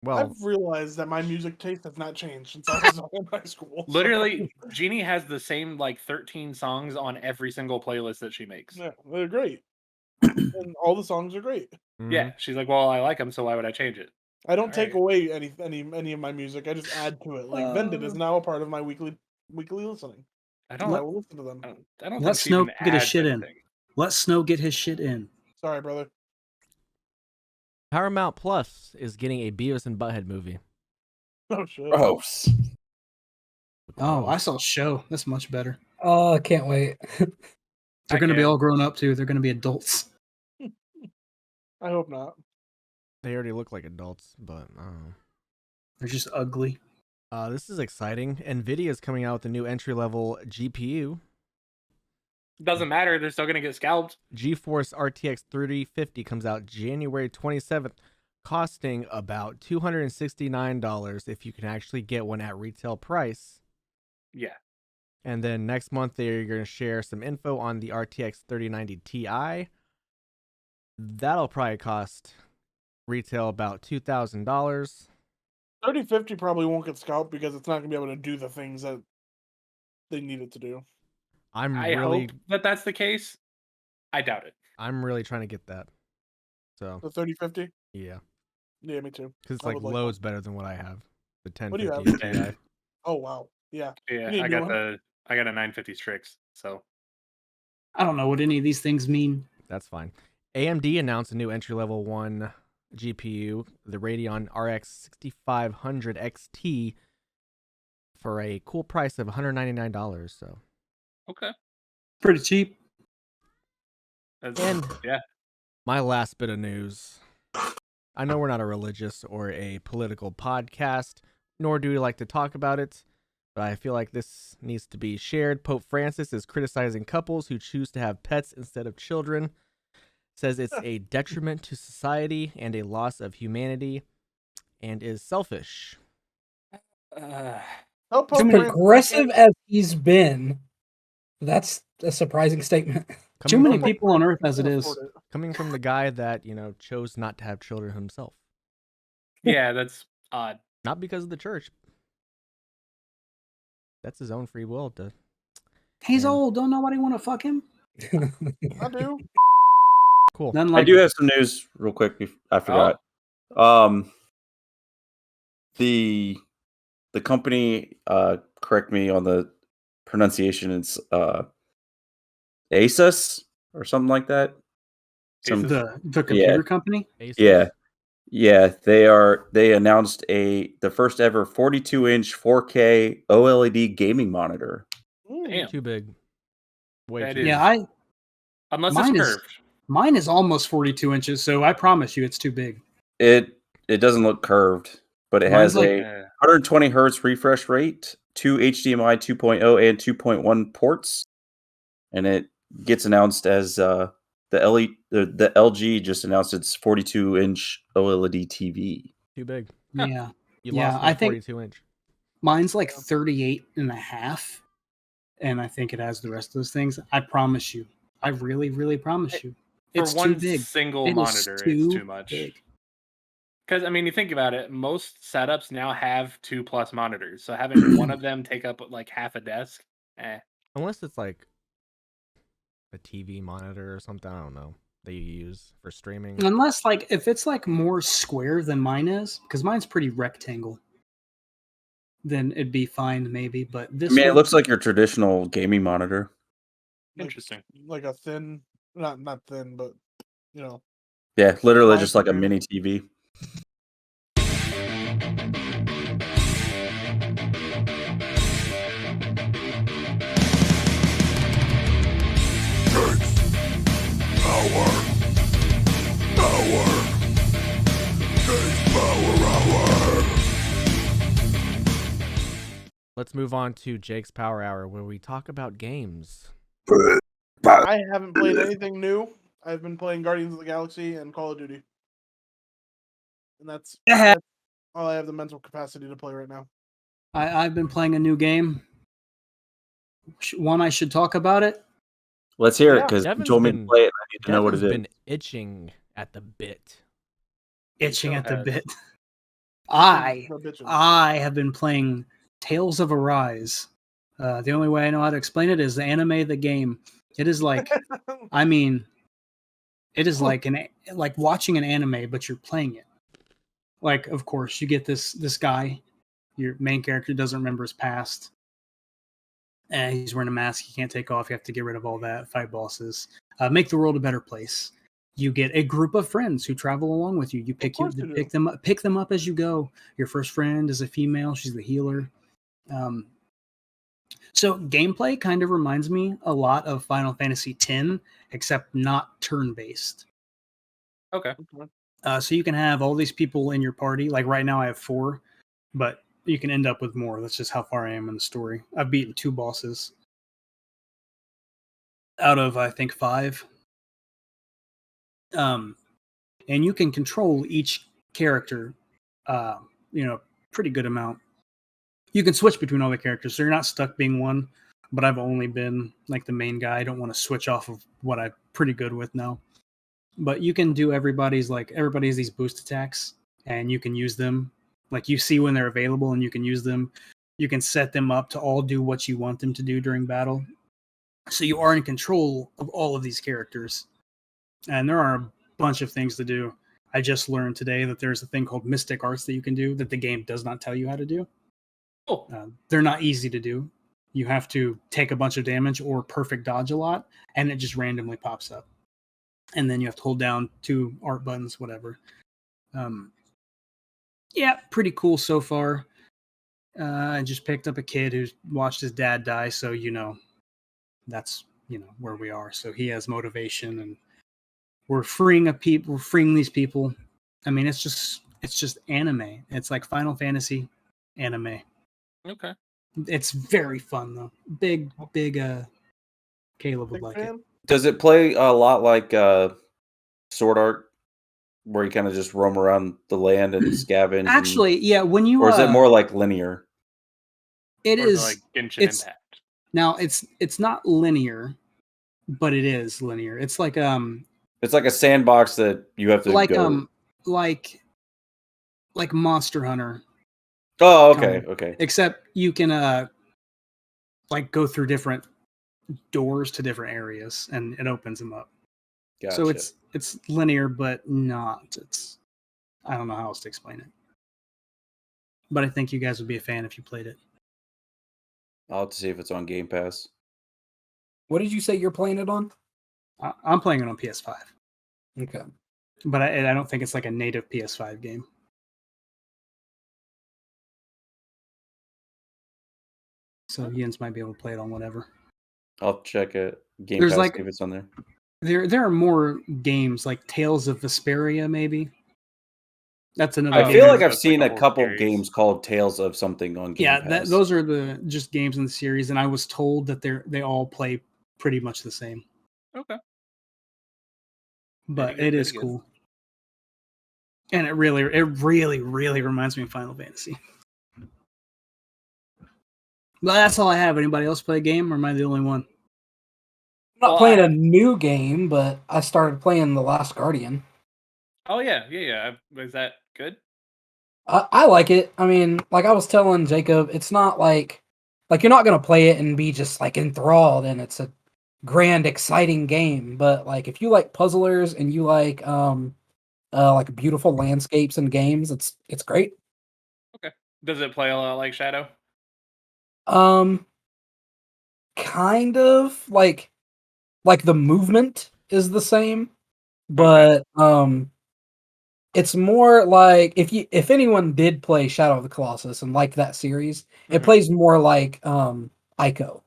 Well, I've realized that my music taste has not changed since I was in high school. Literally, Jeannie has the same 13 songs on every single playlist that she makes. Yeah, they're great. And all the songs are great. Mm-hmm. Yeah, she's like, well, I like them, so why would I change it? I don't take away any of my music. I just add to it. Like Vended is now a part of my weekly listening. I will listen to them. I don't Let Snow get his shit in. Let Snow get his shit in. Sorry, brother. Paramount Plus is getting a Beavis and Butthead movie. Oh shit! Gross. Oh, I saw Show. That's much better. Oh, I can't wait. They're going to be all grown up too. They're going to be adults. I hope not. They already look like adults, but I don't know. They're just ugly. This is exciting. NVIDIA is coming out with a new entry-level GPU. Doesn't matter. They're still going to get scalped. GeForce RTX 3050 comes out January 27th. costing about $269 if you can actually get one at retail price. Yeah. And then next month they're going to share some info on the RTX 3090 Ti. That'll probably cost retail about $2,000. 3050 probably won't get scalped because it's not going to be able to do the things that they need it to do. I hope that that's the case. I doubt it. I'm really trying to get that. So the 3050. Yeah, me too. because it's like loads better than what I have. The 1050 What do you have? Ti. Oh wow, yeah. Yeah, I got a 950 Strix. So I don't know what any of these things mean. That's fine. AMD announced a new entry-level 1 GPU, the Radeon RX 6500 XT, for a cool price of $199. So okay, pretty cheap. And yeah, my last bit of news. I know we're not a religious or a political podcast, nor do we like to talk about it, but I feel like this needs to be shared. Pope Francis is criticizing couples who choose to have pets instead of children. Says it's a detriment to society and a loss of humanity, and is selfish. Progressive as he's been, that's a surprising statement. Too many people on Earth as it is. Coming from the guy that, chose not to have children himself. Yeah, that's odd. Not because of the church. That's his own free will to. He's old. Don't nobody want to fuck him? I do. Cool. I do have some news real quick. I forgot. The company, correct me on the pronunciation. It's Asus or something like that. The computer company. Asus. Yeah. They announced the first ever 42-inch 4K OLED gaming monitor. Damn. Too big. Way That too is. big. Yeah, unless it's curved. Mine is almost 42 inches, so I promise you it's too big. It doesn't look curved, but it has a 120 hertz refresh rate, 2 HDMI 2.0 and 2.1 ports, and it gets announced as the LG just announced its 42-inch OLED TV. Too big. Yeah. You lost my 42-inch. Mine's like 38 and a half, and I think it has the rest of those things. I promise you. I really, really promise you. It's For one too big. single monitor, it's too much. Because, you think about it, most setups now have 2+ monitors. So having one of them take up like half a desk, Unless it's like a TV monitor or something, I don't know, that you use for streaming. Unless, if it's more square than mine is, because mine's pretty rectangle, then it'd be fine maybe. But this it looks like your traditional gaming monitor. Interesting. Like a thin, not thin, but Yeah, literally just like a mini TV. Let's move on to Jake's Power Hour, where we talk about games. I haven't played anything new. I've been playing Guardians of the Galaxy and Call of Duty. And that's all I have the mental capacity to play right now. I've been playing a new game. One, I should talk about it. Let's hear it, because you told me to play it. I need to know what it is. Devin's been itching at the bit. Itching at the bit. I have been playing Tales of Arise. The only way I know how to explain it is the anime, the game. It is like, it is like watching an anime, but you're playing it. Like, of course, you get this guy. Your main character doesn't remember his past. And he's wearing a mask he can't take off. You have to get rid of all that, fight bosses, make the world a better place. You get a group of friends who travel along with you. You pick them up as you go. Your first friend is a female. She's the healer. So gameplay kind of reminds me a lot of Final Fantasy X, except not turn-based. Okay. So you can have all these people in your party. Like right now I have 4, but you can end up with more. That's just how far I am in the story. I've beaten 2 bosses out of, I think, 5. And you can control each character, pretty good amount. You can switch between all the characters, so you're not stuck being one. But I've only been like the main guy. I don't want to switch off of what I'm pretty good with now. But you can do everybody's these boost attacks, and you can use them. Like you see when they're available, and you can use them. You can set them up to all do what you want them to do during battle. So you are in control of all of these characters. And there are a bunch of things to do. I just learned today that there's a thing called Mystic Arts that you can do that the game does not tell you how to do. They're not easy to do. You have to take a bunch of damage or perfect dodge a lot, and it just randomly pops up. And then you have to hold down 2 art buttons, whatever. Pretty cool so far. I just picked up a kid who's watched his dad die, so that's where we are. So he has motivation, and we're freeing these people. I mean, it's just anime. It's like Final Fantasy anime. Okay. It's very fun though. Big Caleb would like it. Does it play a lot like Sword Art, where you kind of just roam around the land and scavenge? Actually, yeah. When you or is it more like linear? It is like Genshin Impact. Now it's not linear, but it is linear. It's like it's like a sandbox that you have to go. Like Monster Hunter. Oh, okay, okay. Except you can like go through different doors to different areas, and it opens them up. Gotcha. So it's linear, but not. I don't know how else to explain it. But I think you guys would be a fan if you played it. I'll have to see if it's on Game Pass. What did you say you're playing it on? I'm playing it on PS5. Okay. But I don't think it's like a native PS5 game. So Jens might be able to play it on whatever. I'll check it. Game Pass, see if it's on there. There are more games like Tales of Vesperia, maybe. That's another. I feel like I've seen a couple games called Tales of something on Game Pass. Those are the just games in the series, and I was told that they all play pretty much the same. Okay. But it is cool. And it really reminds me of Final Fantasy. But that's all I have. Anybody else play a game, or am I the only one? I'm not playing a new game, but I started playing The Last Guardian. Oh yeah. Is that good? I like it. I mean, like I was telling Jacob, it's not like you're not gonna play it and be just like enthralled, and it's a grand, exciting game. But like if you like puzzlers and you like beautiful landscapes and games, it's great. Okay. Does it play a lot like Shadow? Kind of like the movement is the same, but it's more like if anyone did play Shadow of the Colossus and liked that series, it plays more like Ico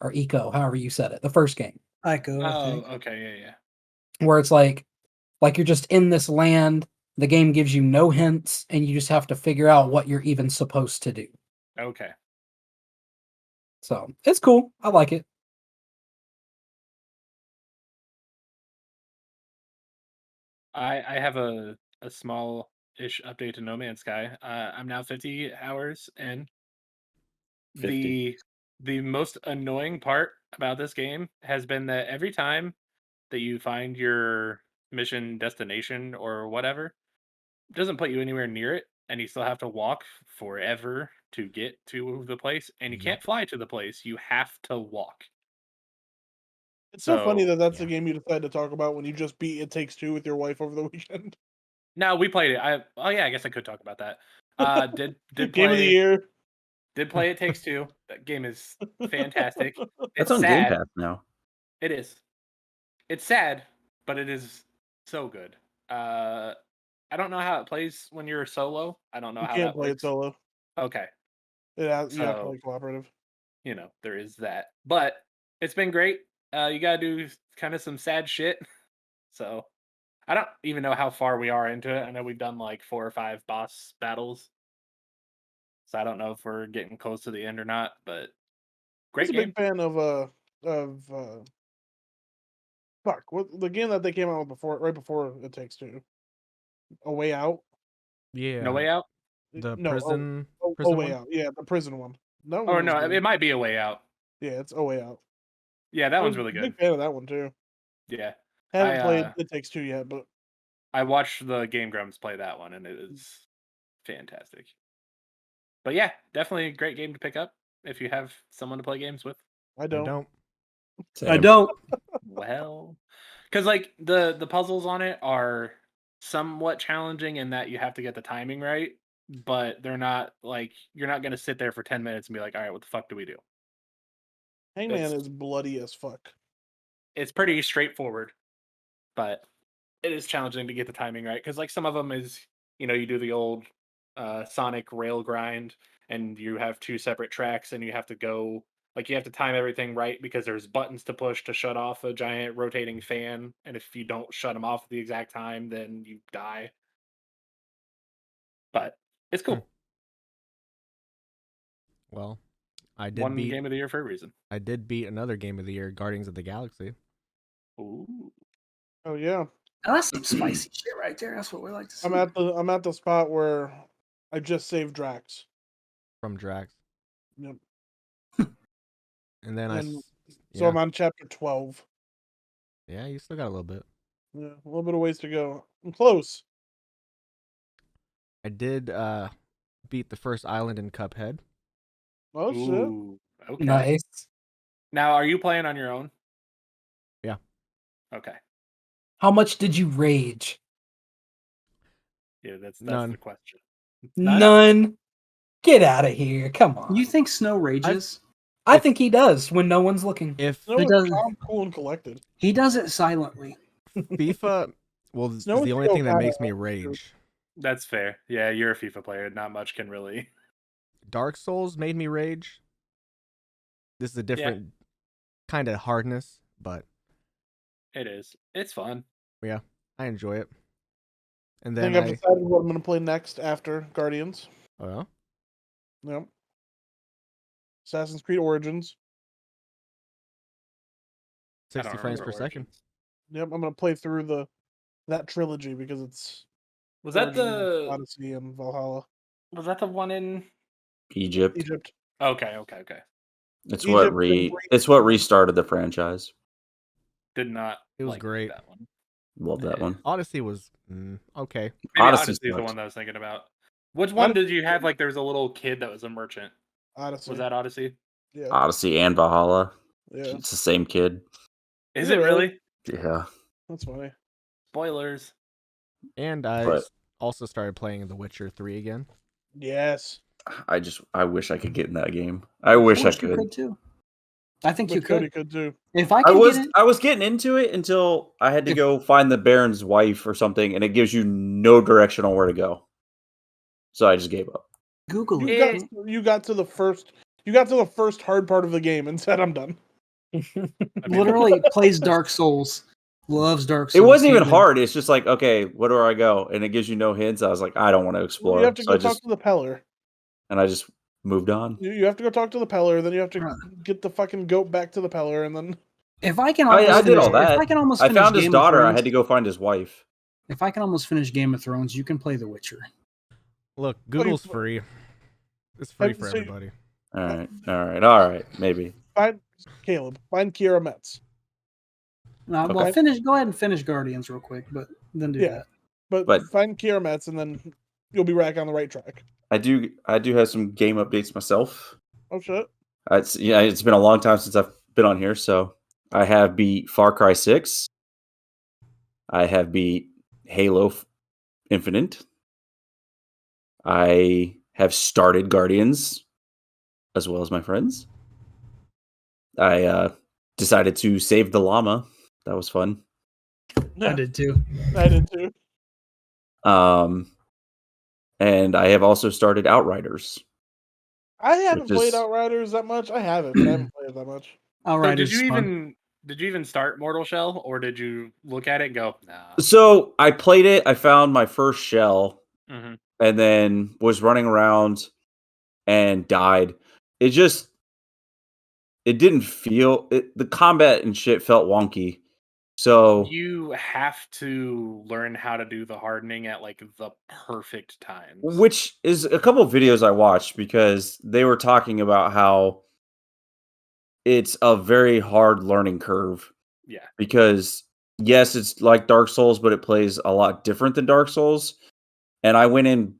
or Eco, however you said it, the first game. Ico. Oh, okay, yeah. Where it's like you're just in this land, the game gives you no hints, and you just have to figure out what you're even supposed to do. Okay. So it's cool. I like it. I have a small-ish update to No Man's Sky. I'm now 50 hours in. 50. The most annoying part about this game has been that every time that you find your mission destination or whatever, it doesn't put you anywhere near it, and you still have to walk forever to get to the place, and you can't fly to the place. You have to walk. It's so funny that that's the game you decided to talk about when you just beat It Takes Two with your wife over the weekend. No, we played it. I guess I could talk about that. Did play, Game of the year. Did play It Takes Two. That game is fantastic. It's on Game Pass now. It is. It's sad, but it is so good. I don't know how it plays when you're solo. I don't know how You that can't play works. it solo. Okay. You have to play cooperative. There is that. But it's been great. You gotta do kind of some sad shit. So I don't even know how far we are into it. I know we've done like 4 or 5 boss battles. So I don't know if we're getting close to the end or not, but great game. I'm a big fan of the game that they came out with right before It Takes Two. A Way Out. Yeah. No Way Out? The No, prison. Oh Way Out. Yeah, the prison one. No. Or no, it might be A Way Out. Yeah, it's Oh Way Out. Yeah, that one's really I'm a good. big fan of that one too. Yeah. Haven't played It Takes Two yet, but I watched the Game Grumps play that one, and it is fantastic. But yeah, definitely a great game to pick up if you have someone to play games with. I don't. I don't. Well, because like the puzzles on it are somewhat challenging in that you have to get the timing right, but they're not like you're not gonna sit there for 10 minutes and be like, all right, what the fuck do we do? Hangman is bloody as fuck. It's pretty straightforward, but it is challenging to get the timing right because like some of them is you do the old Sonic rail grind and you have two separate tracks and you have to go like you have to time everything right because there's buttons to push to shut off a giant rotating fan, and if you don't shut them off at the exact time then you die. But it's cool. Well, I did One beat game of the year for a reason. I did beat another game of the year, Guardians of the Galaxy. Ooh. Oh yeah. Oh, that's some spicy shit right there. That's what we like to see. I'm at the spot where I just saved Drax. From Drax. Yep. And then So I'm on chapter 12. Yeah, you still got a little bit. Yeah, a little bit of ways to go. I'm close. I did beat the first island in Cuphead. Oh Ooh, shit. okay. Nice. Now, are you playing on your own? Yeah. Okay. How much did you rage? Yeah, that's None. the question. None. Get out of here. Come on. You think Snow rages? I think he does when no one's looking. If No, He it's doesn't- calm, cool, and collected. He does it silently. FIFA, well, it's Snow the is only thing that Okada, makes me that's true. rage. That's fair. Yeah, you're a FIFA player. Not much can really. Dark Souls made me rage. This is a different kind of hardness, but It is. It's fun. yeah, I enjoy it. And I then think I've decided what I'm going to play next after Guardians. oh, Yep. Assassin's Creed Origins. 60 frames per second. Yep, I'm going to play through that trilogy because it's Was that Origins, the Odyssey and Valhalla. one in Egypt. Okay. It's Egypt what and Greece. it's what restarted the franchise. Did not. It was like great. that one. Love that one. Odyssey was okay. Maybe Odyssey Odyssey is the sucked. one that I was thinking about. Which one did you have? Like, there was a little kid that was a merchant. Odyssey. Was that Odyssey? Yeah. Odyssey and Valhalla. Yeah. It's the same kid. Is Yeah, it really? Yeah. That's funny. Spoilers. And I But- also started playing The Witcher 3 again. Yes. I wish I could get in that game. I wish I you could. too. I think you But Cody could. could too. If I I could was get in, I was getting into it until I had to go find the Baron's wife or something, and it gives you no direction on where to go. So I just gave up. Google You it. got to the first hard part of the game and said I'm done. Literally plays Dark Souls. Loves Dark It Souls. wasn't even Can't do- hard. It's just like, okay, where do I go? And it gives you no hints. I was like, I don't want to explore. You have to So go I talk just to the Peller. moved on. You have to go talk to the Peller, then you have to Right. get the fucking goat back to the Peller, and then If I can I almost did all finish- that. If I can almost I finish found his Game of daughter. I Thrones- had to go find his wife. If I can almost finish Game of Thrones, you can play The Witcher. Look, Google's free. It's free for So you- everybody. All right. Maybe. find Kiera Metz. Well, Okay. go ahead and finish Guardians real quick, but then do Yeah. that. But find Kiera Metz, and then you'll be back on the right track. I do have some game updates myself. Oh shit! It's been a long time since I've been on here, so I have beat Far Cry 6. I have beat Halo Infinite. I have started Guardians as well as my friends. I decided to save the llama. That was fun. I did too. I did too. And I have also started Outriders. I haven't Which is- played Outriders that much. I haven't, but I haven't played it that much. All So right. did you even start Mortal Shell, or did you look at it and go, nah? So I played it. I found my first shell, Mm-hmm. and then was running around and died. It didn't feel the combat and shit felt wonky. So you have to learn how to do the hardening at like the perfect times. Which is a couple of videos I watched because they were talking about how it's a very hard learning curve. Yeah. Because yes, it's like Dark Souls, but it plays a lot different than Dark Souls. And I went in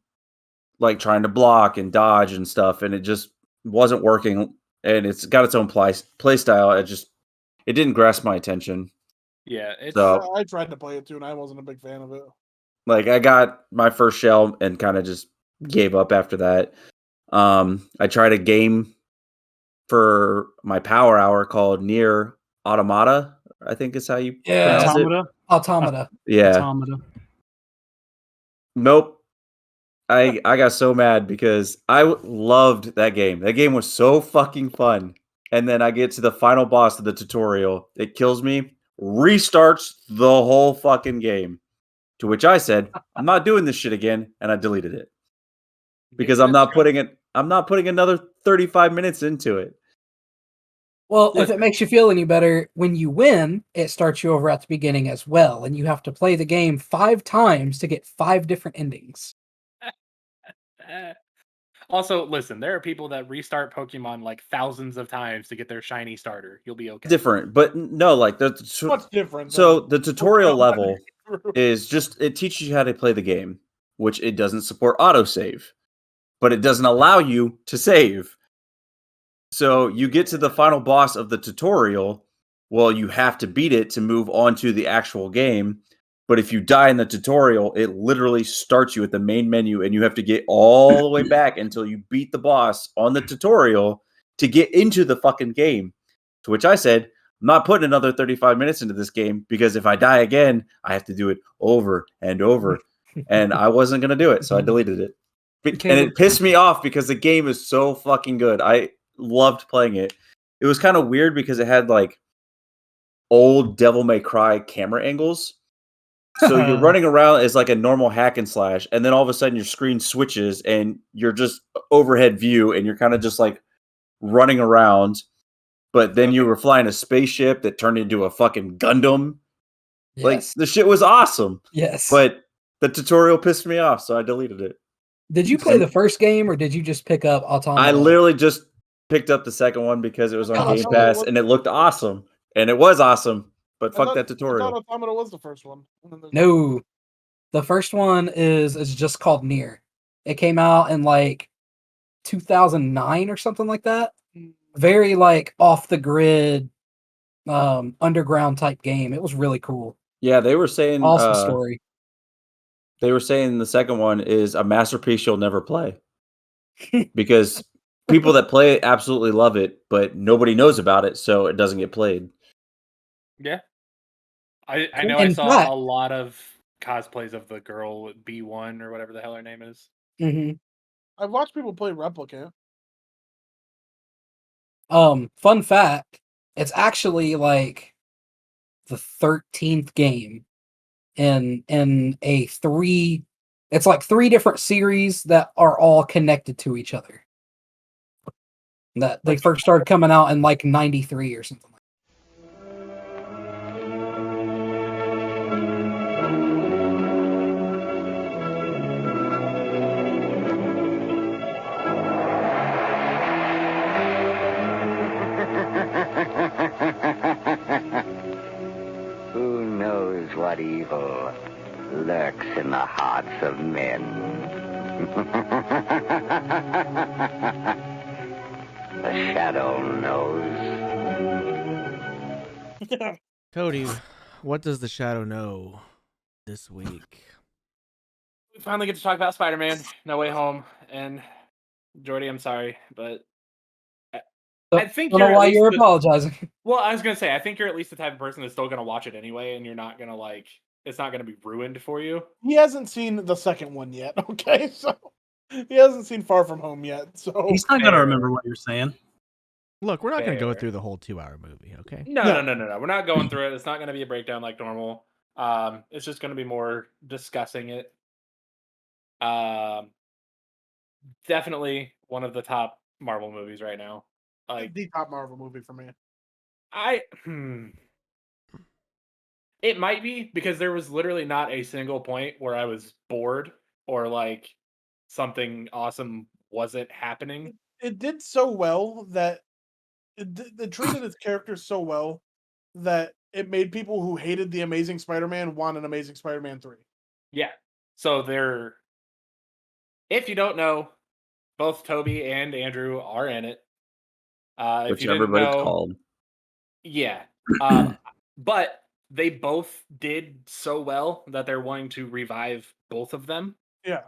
like trying to block and dodge and stuff, and it just wasn't working. And it's got its own play style. It didn't grasp my attention. Yeah, I tried to play it too, and I wasn't a big fan of it. Like I got my first shell and kind of just gave up after that. I tried a game for my power hour called Near Automata, I think is how you pronounce it. Automata. Yeah. Automata. Nope. I got so mad because I loved that game. That game was so fucking fun. And then I get to the final boss of the tutorial. It kills me, restarts the whole fucking game. To which I said, I'm not doing this shit again, and I deleted it. Because I'm not putting another 35 minutes into it. Well, if it makes you feel any better, when you win, it starts you over at the beginning as well, and you have to play the game 5 times to get 5 different endings. Also, listen, there are people that restart Pokemon like thousands of times to get their shiny starter. You'll be okay. Different, but no, like What's different? So the tutorial level is just it teaches you how to play the game, which it doesn't support autosave, but it doesn't allow you to save. So you get to the final boss of the tutorial. Well, you have to beat it to move on to the actual game. But if you die in the tutorial, it literally starts you at the main menu, and you have to get all the way back until you beat the boss on the tutorial to get into the fucking game. To which I said, I'm not putting another 35 minutes into this game because if I die again, I have to do it over and over. And I wasn't going to do it, so I deleted it. And it pissed me off because the game is so fucking good. I loved playing it. It was kind of weird because it had like old Devil May Cry camera angles. So you're running around as like a normal hack and slash, and then all of a sudden your screen switches and you're just overhead view and you're kind of just like running around. But then you were flying a spaceship that turned into a fucking Gundam. Yes. Like the shit was awesome. Yes. But the tutorial pissed me off, so I deleted it. Did you play the first game or did you just pick up Automata? I literally just picked up the second one because it was on Game Pass and it looked awesome. And it was awesome. But fuck that tutorial. I thought Automata was the first one. No. The first one is just called Nier. It came out in like 2009 or something like that. Very like off the grid underground type game. It was really cool. Yeah, they were saying awesome story. They were saying the second one is a masterpiece you'll never play. Because people that play it absolutely love it, but nobody knows about it, so it doesn't get played. Yeah. I know I saw a lot of cosplays of the girl B1 or whatever the hell her name is. Mm-hmm. I've watched people play Replicant. Fun fact, it's actually like the 13th game in a 3. It's like 3 different series that are all connected to each other. That they first started coming out in like 93 or something. Who knows what evil lurks in the hearts of men? The shadow knows. Cody, what does the shadow know this week? We finally get to talk about Spider-Man, No Way Home, and Jordi, I'm sorry, but I think don't know why you're apologizing. Well, I was gonna say, I think you're at least the type of person that's still gonna watch it anyway, and you're not gonna like it's not gonna be ruined for you. He hasn't seen the second one yet, okay? So he hasn't seen Far From Home yet. So he's not gonna remember what you're saying. Look, we're not gonna go through the whole 2-hour movie, okay? No. We're not going through it. It's not gonna be a breakdown like normal. It's just gonna be more discussing it. Definitely one of the top Marvel movies right now. Like the top Marvel movie for me. It might be, because there was literally not a single point where I was bored or like something awesome wasn't happening. It did so well that it treated its characters so well that it made people who hated the Amazing Spider-Man want an Amazing Spider-Man 3. Yeah. So if you don't know, both Toby and Andrew are in it. If Which you didn't everybody know, called. yeah. But they both did so well that they're wanting to revive both of them. Yeah.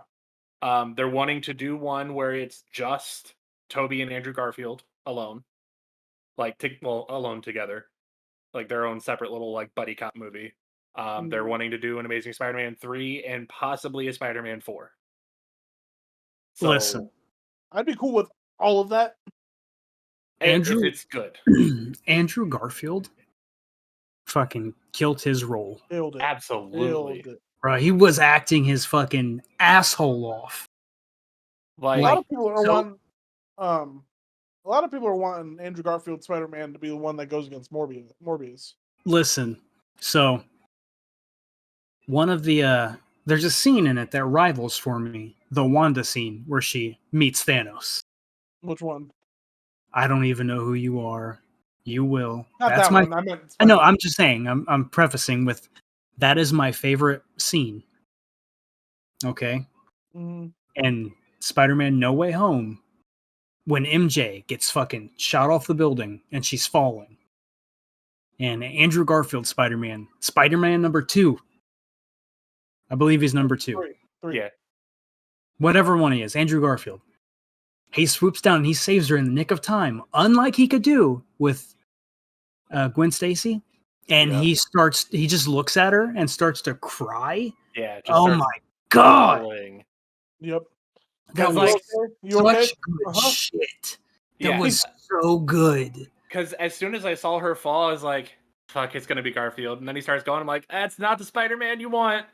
They're wanting to do one where it's just Toby and Andrew Garfield alone, alone together, like their own separate little like buddy cop movie. They're wanting to do an Amazing Spider-Man 3 and possibly a Spider-Man 4. So, Listen, I'd be cool with all of that. Andrew, if it's good. Andrew Garfield fucking killed his role. Killed it. Absolutely. Killed it. Bro, he was acting his fucking asshole off. A lot of people are wanting Andrew Garfield Spider-Man to be the one that goes against Morbius. Listen, so one of the there's a scene in it that rivals for me the Wanda scene where she meets Thanos. Which one? I don't even know who you are. You will. Not That's that my. one. I meant. I know. I'm just saying. I'm prefacing with that is my favorite scene. Okay. Mm-hmm. And Spider-Man No Way Home, when MJ gets fucking shot off the building and she's falling, and Andrew Garfield Spider-Man number 2. I believe he's number 2. Three. Yeah. Whatever one he is, Andrew Garfield. He swoops down and he saves her in the nick of time, unlike he could do with Gwen Stacy. And he just looks at her and starts to cry. Yeah. Oh my God. Falling. Yep. That was like, you okay? such good shit. That Yeah. was so good. Because as soon as I saw her fall, I was like, fuck, it's going to be Garfield. And then he starts going, I'm like, that's not the Spider-Man you want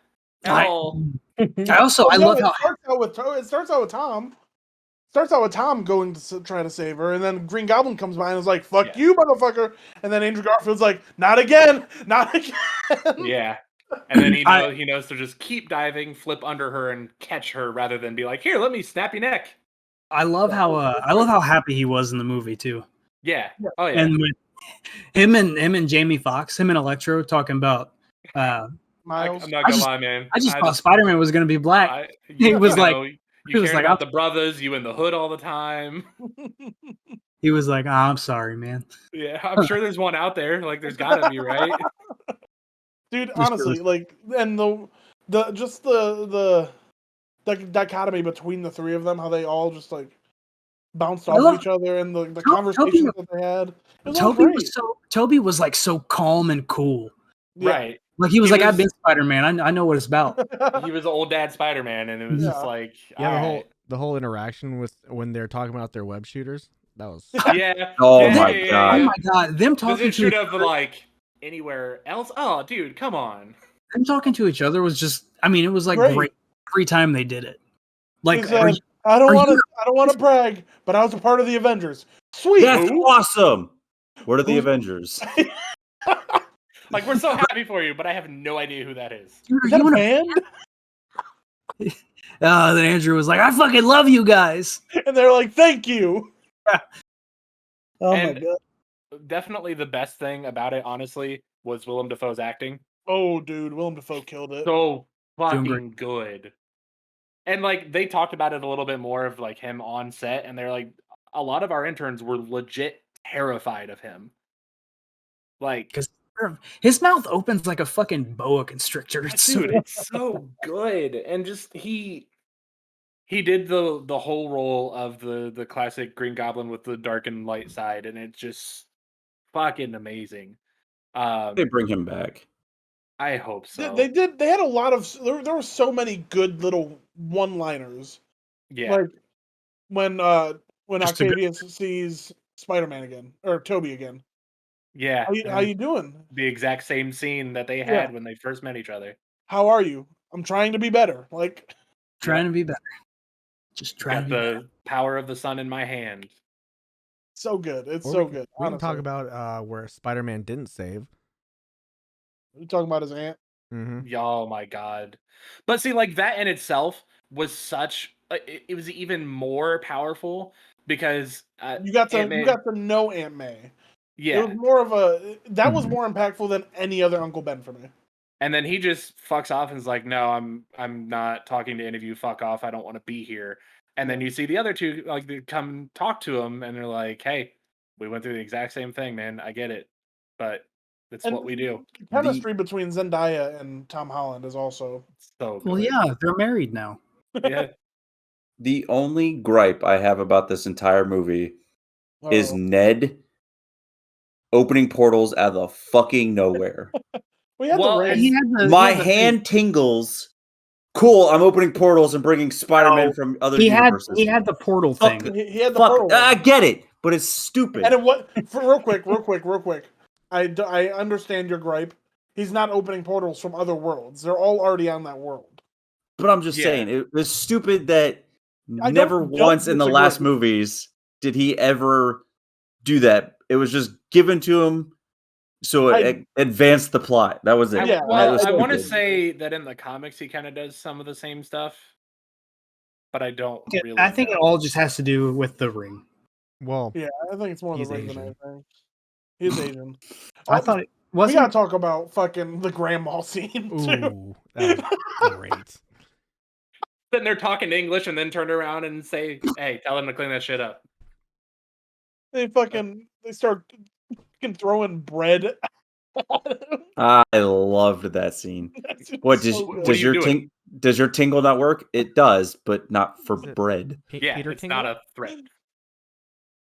at all. I love how it starts out with Tom. Starts out with Tom going to try to save her, and then Green Goblin comes by and is like, "Fuck you, motherfucker!" And then Andrew Garfield's like, "Not again, not again." Yeah, and then he knows to just keep diving, flip under her, and catch her rather than be like, "Here, let me snap your neck." I love how happy he was in the movie too. Yeah. Oh yeah. And with him and Jamie Foxx, him and Electro talking about Miles. I'm not gonna lie, man. I just thought Spider-Man was gonna be black. He was like, the brothers, you in the hood all the time. He was like, oh, I'm sorry, man. Yeah, I'm sure there's one out there. Like, there's gotta be, right? Dude, honestly, like, and the dichotomy between the three of them, how they all just like bounced off each other, and the conversations that they had. Toby was like so calm and cool. Yeah. Right. Like he was like, I've been Spider-Man. I know what it's about. He was old dad Spider-Man, and it was just like, the whole interaction with when they're talking about their web shooters. That was yeah. Oh my god. Oh my god. Them talking Does it to shoot up like anywhere else? Oh, dude, come on. Them talking to each other was just. I mean, it was like great every time they did it. Like, I don't want to brag, but I was a part of the Avengers. Sweet. That's awesome. What are the Avengers? Like, we're so happy for you, but I have no idea who that is. Is that a band? Then Andrew was like, I fucking love you guys. And they're like, thank you. Oh my god. Definitely the best thing about it, honestly, was Willem Dafoe's acting. Oh, dude, Willem Dafoe killed it. So fucking good. And like, they talked about it a little bit more of like him on set, and they're like, a lot of our interns were legit terrified of him. Like, because his mouth opens like a fucking boa constrictor. It's so good. And just he did the whole role of the classic Green Goblin with the dark and light side, and it's just fucking amazing. They bring him back. I hope so. They did. They had a lot of. There were so many good little one-liners. Yeah. Like when Octavius sees Spider-Man again or Toby again. Yeah. How you doing? The exact same scene that they had when they first met each other. How are you? I'm trying to be better. Like trying to be better. Just trying to be better. The power of the sun in my hand. So good. It's so good. We can talk about where Spider-Man didn't save. You talking about his aunt? Mm-hmm. Oh my god! But see, like that in itself was such. It was even more powerful because you got to know Aunt May. Yeah, it was more of a that was more impactful than any other Uncle Ben for me. And then he just fucks off and is like, "No, I'm not talking to any of you. Fuck off. I don't want to be here." And then you see the other two like they come talk to him, and they're like, "Hey, we went through the exact same thing, man. I get it, but it's what we do." Chemistry between Zendaya and Tom Holland is also so good. Well, yeah, they're married now. Yeah. The only gripe I have about this entire movie is Ned opening portals out of the fucking nowhere. My hand tingles. Cool, I'm opening portals and bringing Spider-Man from other universes. He had the portal thing. He had the portal. I get it, but it's stupid. And real quick. I understand your gripe. He's not opening portals from other worlds. They're all already on that world. But I'm just saying, it was stupid that never once in the last movies did he ever do that. It was just given to him, so it advanced the plot. That was it. I want to say that in the comics he kind of does some of the same stuff, but I don't really. I think it all just has to do with the ring. Well, yeah, I think it's more the ring than anything. He's Asian. I thought it was. We gotta talk about fucking the grandma scene too. Ooh, that was great. Sitting there talking English and then turn around and say, "Hey, tell them to clean that shit up." They start throwing bread. I loved that scene. What does your tingle not work? It does, but not for bread. Yeah, it's not a threat.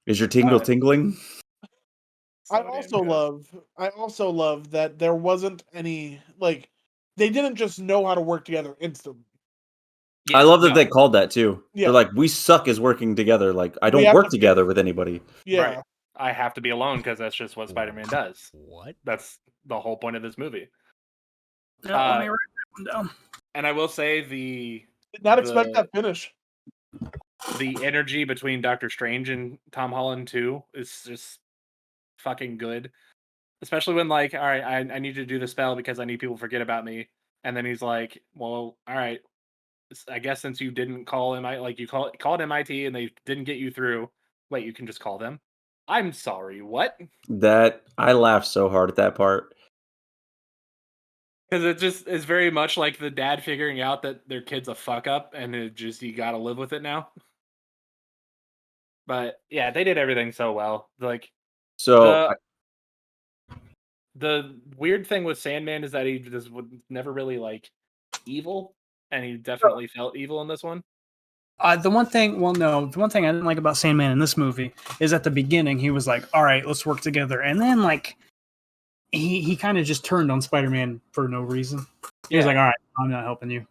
Is your tingle tingling? I also love that there wasn't any they didn't just know how to work together instantly. Yeah, I love that they called that too. Yeah. They're like, we suck as working together. Like, I don't work together with anybody. Yeah. Right. I have to be alone because that's just what Spider-Man does. What? That's the whole point of this movie. Let me write that one down. And I will say did not expect that finish. The energy between Doctor Strange and Tom Holland too is just fucking good. Especially when all right, I need to do the spell because I need people to forget about me. And then he's like, well, all right. I guess since you didn't call you called MIT and they didn't get you through, wait, you can just call them? I'm sorry, what? That I laughed so hard at that part. Because it just is very much like the dad figuring out that their kid's a fuck up and you gotta live with it now. But yeah, they did everything so well. The weird thing with Sandman is that he just would never really evil, and he definitely felt evil in this one. The one thing I didn't like about Sandman in this movie is at the beginning he was like, "All right, let's work together," and then he kind of just turned on Spider-Man for no reason. He was like, "All right, I'm not helping you."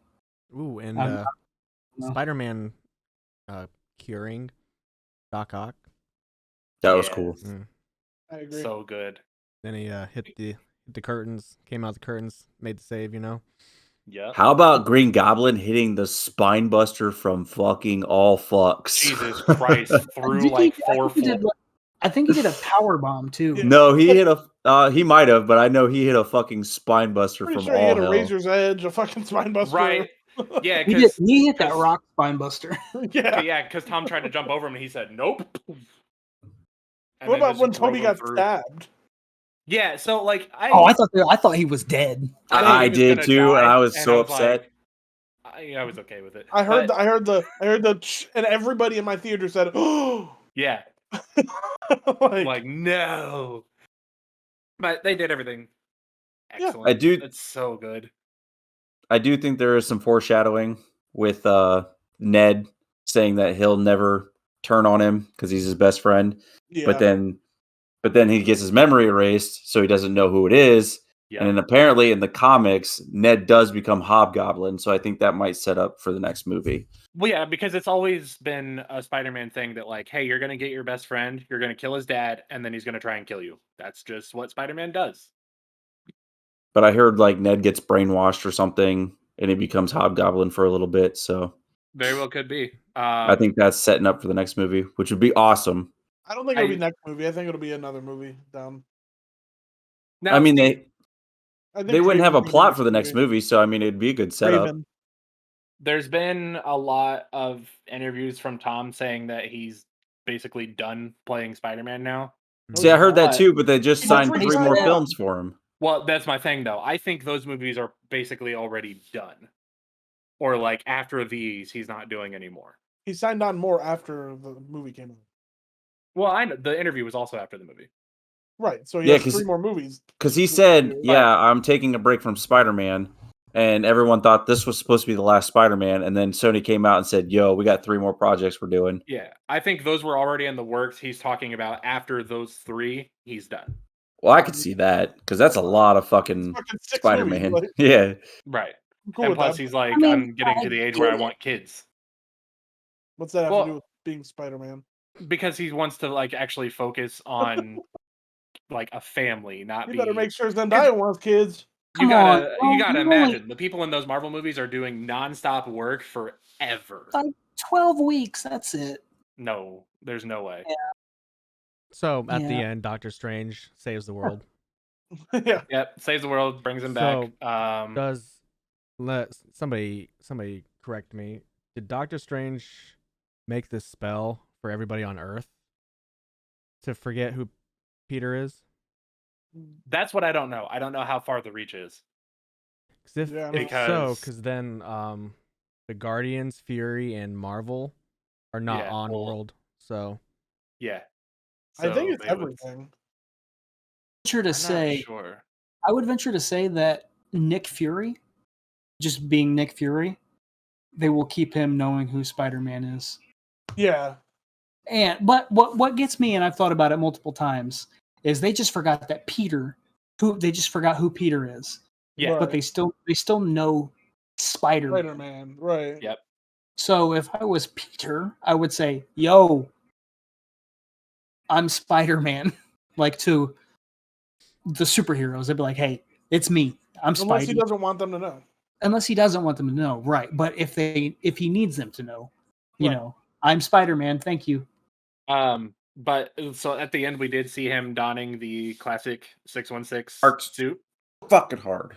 Ooh, and Spider-Man curing Doc Ock. That was cool. I agree. So good. Then he hit the curtains, came out the curtains, made the save. Yeah. How about Green Goblin hitting the spine buster from fucking all fucks? Jesus Christ! Through 4 floors. I think he did a power bomb too. No, he hit he might have, but I know he hit a fucking spine buster from all hell. He hit a razor's edge, a fucking spine buster. Right. Yeah, he hit that rock spine buster. Yeah, because Tom tried to jump over him and he said nope. What about when Toby got stabbed? Yeah, so I thought he was dead. I did too, and I was so upset. I was okay with it. I heard the and everybody in my theater said, "Oh, yeah." No. But they did everything excellent. I do. It's so good. I do think there is some foreshadowing with Ned saying that he'll never turn on him because he's his best friend. Yeah. But then he gets his memory erased, so he doesn't know who it is. Yep. And then apparently in the comics, Ned does become Hobgoblin, so I think that might set up for the next movie. Well, yeah, because it's always been a Spider-Man thing that hey, you're going to get your best friend, you're going to kill his dad, and then he's going to try and kill you. That's just what Spider-Man does. But I heard Ned gets brainwashed or something, and he becomes Hobgoblin for a little bit, so... Very well could be. I think that's setting up for the next movie, which would be awesome. I don't think it'll be next movie. I think it'll be another movie. Now, I mean, they wouldn't have a plot for the next movie, so I mean, it'd be a good setup. Raven. There's been a lot of interviews from Tom saying that he's basically done playing Spider-Man now. See, I heard that too, but they just signed 3 more films for him. Well, that's my thing, though. I think those movies are basically already done. Or, like, after these, he's not doing anymore. He signed on more after the movie came out. Well, I know the interview was also after the movie. Right, so he has 3 more movies. Because he said, yeah, I'm taking a break from Spider-Man, and everyone thought this was supposed to be the last Spider-Man, and then Sony came out and said, yo, we got 3 more projects we're doing. Yeah, I think those were already in the works. He's talking about after those 3, he's done. Well, I could see that, because that's a lot of fucking Spider-Man. Movies, like, yeah. Right. Cool and plus, he's like, I'm getting to the age where I want kids. What's that have to do with being Spider-Man? Because he wants to, like, actually focus on, like, a family, not You better make sure Zendaya wants kids. You gotta imagine, the people in those Marvel movies are doing nonstop work forever. Like 12 weeks, that's it. No, there's no way. Yeah. So at the end, Doctor Strange saves the world. Yeah. Yep, saves the world, brings him back. Somebody correct me. Did Doctor Strange make this spell for everybody on Earth to forget who Peter is? That's what I don't know. I don't know how far the reach is. Because then the Guardians, Fury, and Marvel are not on World. So yeah, so I think it's everything. I would venture to say that Nick Fury, just being Nick Fury, they will keep him knowing who Spider-Man is. Yeah. But what gets me, and I've thought about it multiple times, is they just forgot that they just forgot who Peter is. Yeah. But they still know Spider-Man. Spider-Man, right. Yep. So if I was Peter, I would say, yo, I'm Spider-Man. Like to the superheroes. They'd be like, hey, it's me. I'm Spider-Man. Unless he doesn't want them to know. Unless he doesn't want them to know, right. But if he needs them to know, you know, I'm Spider-Man, thank you. But so at the end we did see him donning the classic 616 suit. Fucking hard.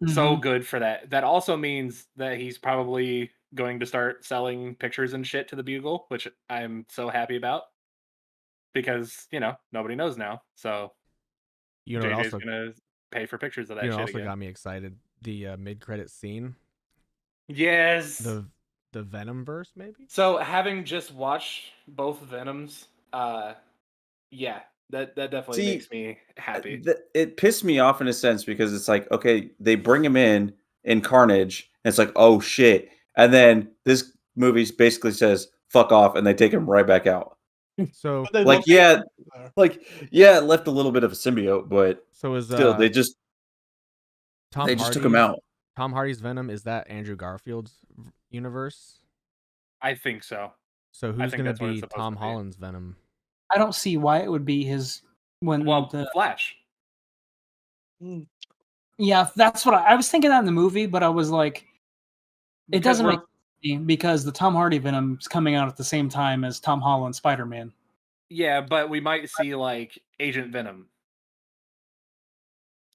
So good for that. That also means that he's probably going to start selling pictures and shit to the Bugle, which I'm so happy about. Because, nobody knows now. So JJ's gonna pay for pictures of that shit also again. Got me excited. The mid-credit scene. Yes. The Venom verse, maybe? So having just watched both Venoms, yeah, that definitely makes me happy. It pissed me off in a sense because it's like, okay, they bring him in Carnage, and it's like, oh shit. And then this movie basically says, fuck off, and they take him right back out. So, it left a little bit of a symbiote, but still, they just took him out. Tom Hardy's Venom, is that Andrew Garfield's universe? I think so. So who's going to be Tom Holland's Venom? I don't see why it would be his Flash. Yeah, that's what I was thinking that in the movie, but I was like, it doesn't make sense because the Tom Hardy Venom is coming out at the same time as Tom Holland Spider-Man. Yeah, but we might see like Agent Venom.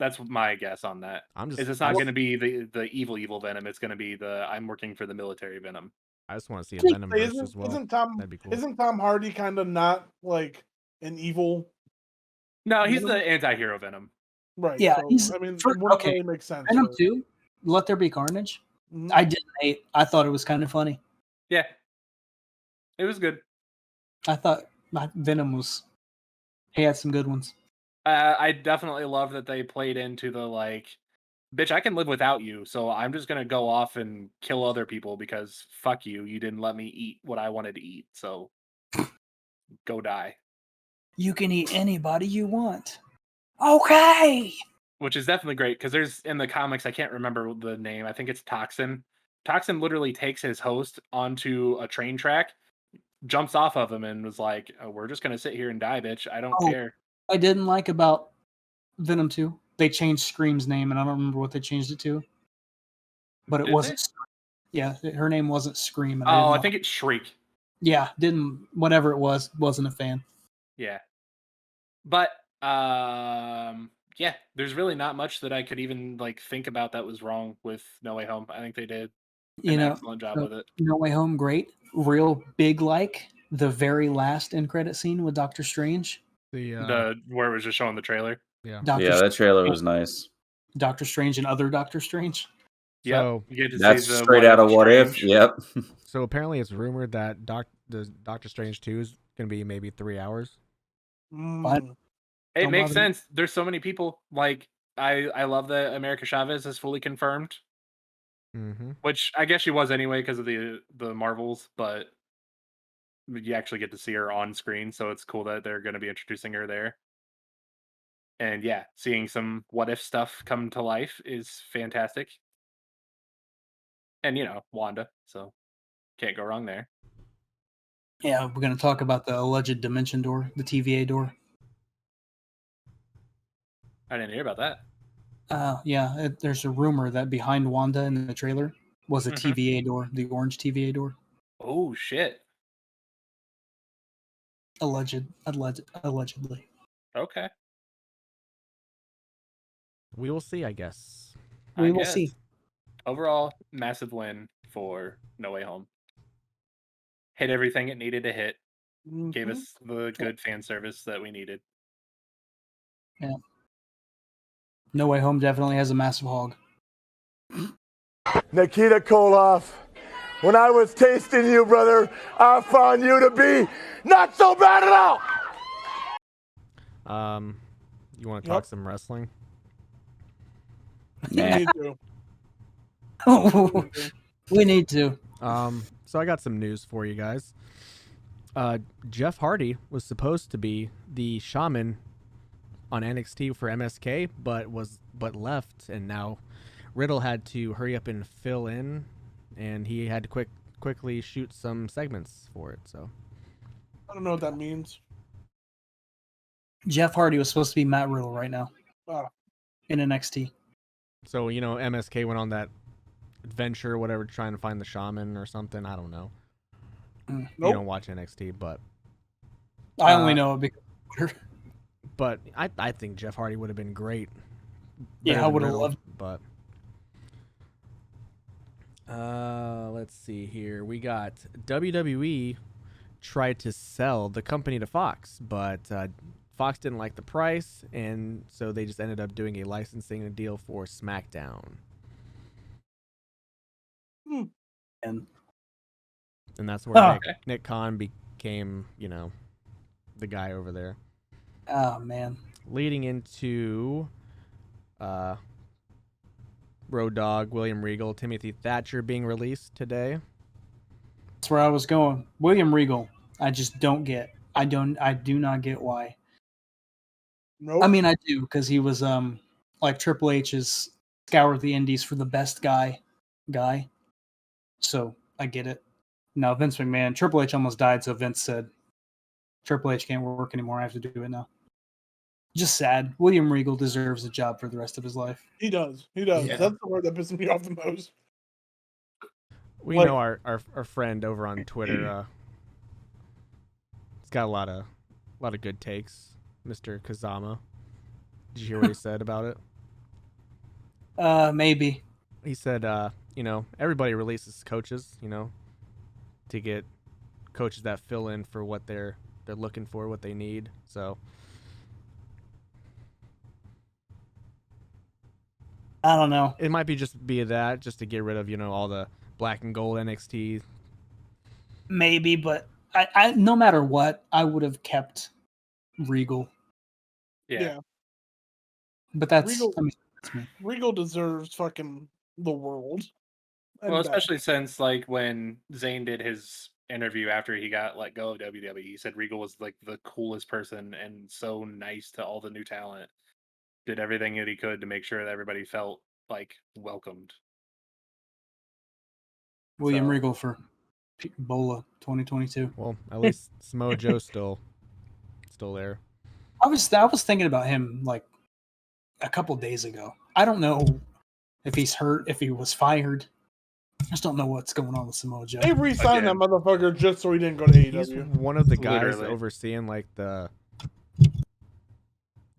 That's my guess on that. It's not going to be the evil Venom. It's going to be I'm working for the military Venom. I just want to see a Venom verse as well. That'd be cool. Isn't Tom Hardy kind of not like an evil? No, he's the anti-hero Venom. Right. Yeah, so, really makes sense. Venom 2, Let There Be Carnage. Mm-hmm. I didn't hate. I thought it was kind of funny. Yeah, it was good. I thought Venom he had some good ones. I definitely love that they played into the bitch, I can live without you, so I'm just gonna go off and kill other people because fuck you. You didn't let me eat what I wanted to eat, so go die. You can eat anybody you want. Okay. Which is definitely great because there's in the comics, I can't remember the name. I think it's Toxin. Toxin literally takes his host onto a train track, jumps off of him, and was like, "We're just gonna sit here and die, bitch. I don't care." I didn't like about Venom 2. They changed Scream's name, and I don't remember what they changed it to. But it wasn't. Yeah, her name wasn't Scream. I think it's Shriek. Yeah, whatever it wasn't a fan. Yeah, but yeah, there's really not much that I could even like think about that was wrong with No Way Home. I think they did an excellent job with it. No Way Home, great. Real big like the very last end credit scene with Doctor Strange. The where it was just showing the trailer. Yeah. Yeah, that trailer was nice. Doctor Strange and other Doctor Strange. So you get to that's see the straight out of What If. Yep. So apparently it's rumored that the Doctor Strange 2 is going to be maybe 3 hours. But it makes sense. There's so many people. Like I love that America Chavez is fully confirmed. Mm-hmm. Which I guess she was anyway because of the Marvels, but you actually get to see her on screen, so it's cool that they're going to be introducing her there. And yeah, seeing some What If stuff come to life is fantastic. And Wanda, so can't go wrong there. Yeah, we're going to talk about the alleged Dimension Door, the TVA door. I didn't hear about that. There's a rumor that behind Wanda in the trailer was a TVA door, the orange TVA door. Oh shit! Allegedly. Okay. We will see, I guess. We will see. Overall, massive win for No Way Home. Hit everything it needed to hit. Gave us the good fan service that we needed. Yeah. No Way Home definitely has a massive hog. Nikita Koloff, when I was tasting you, brother, I found you to be not so bad at all. You want to talk some wrestling? Yeah. We need to. We need to. So I got some news for you guys. Jeff Hardy was supposed to be the shaman on NXT for MSK, but left, and now Riddle had to hurry up and fill in, and he had to quickly shoot some segments for it. So I don't know what that means. Jeff Hardy was supposed to be Matt Riddle right now. Oh. In NXT. So MSK went on that adventure, whatever, trying to find the shaman or something. I don't know. Nope. You don't watch NXT, but I only know it because. But I think Jeff Hardy would have been great. Yeah, I would have loved. But let's see here. We got WWE tried to sell the company to Fox, but Fox didn't like the price, and so they just ended up doing a licensing deal for SmackDown. And that's where Nick Khan became, the guy over there. Oh, man. Leading into Road Dogg, William Regal, Timothy Thatcher being released today. That's where I was going. William Regal, I just don't get. I do not get why. Nope. I mean, I do, because he was like Triple H's scour the indies for the best guy. So I get it. Now Vince McMahon, Triple H almost died, so Vince said, Triple H can't work anymore. I have to do it now. Just sad. William Regal deserves a job for the rest of his life. He does. Yeah. That's the word that pisses me off the most. We know our friend over on Twitter. He's got a lot of good takes, Mr. Kazama. Did you hear what he said about it? Maybe. He said, everybody releases coaches, to get coaches that fill in for what they're looking for, what they need. So I don't know. It might just be that, just to get rid of, all the black and gold NXT. Maybe, but I no matter what, I would have kept Regal. Yeah. But that's Regal deserves fucking the world. Well, especially since when Zayn did his interview after he got let go of WWE, he said Regal was the coolest person and so nice to all the new talent. Did everything that he could to make sure that everybody felt welcomed. William Regal for Bola 2022. Well, at least Samoa Joe's still there. I was thinking about him a couple days ago. I don't know if he's hurt, if he was fired. I just don't know what's going on with Samoa Joe. They re-signed that motherfucker just so he didn't go to AEW. He's one of the guys overseeing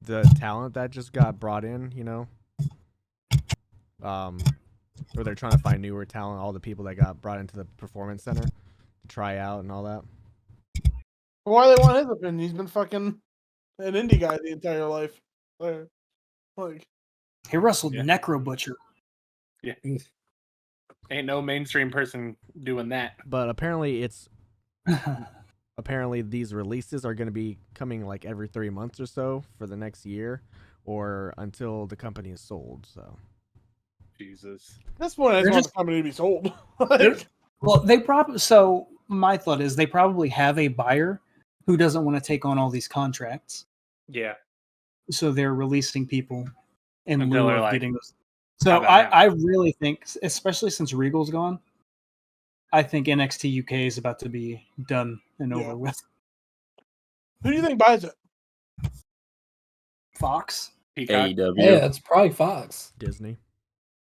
the talent that just got brought in, you know, or they're trying to find newer talent, all the people that got brought into the performance center to try out and all that. Why they want his opinion? He's been fucking an indie guy the entire life. Like he wrestled Necro Butcher. Yeah. Ain't no mainstream person doing that. But apparently apparently these releases are going to be coming like every 3 months or so for the next year, or until the company is sold. So Jesus. at this point, I just want the company to be sold. Well, they probably. So my thought is they probably have a buyer who doesn't want to take on all these contracts. Yeah. So they're releasing people in Until lieu they're of like, getting those. So I really think, especially since Regal's gone, I think NXT UK is about to be done and over with. Who do you think buys it? Fox? AEW. Yeah, it's probably Fox. Disney.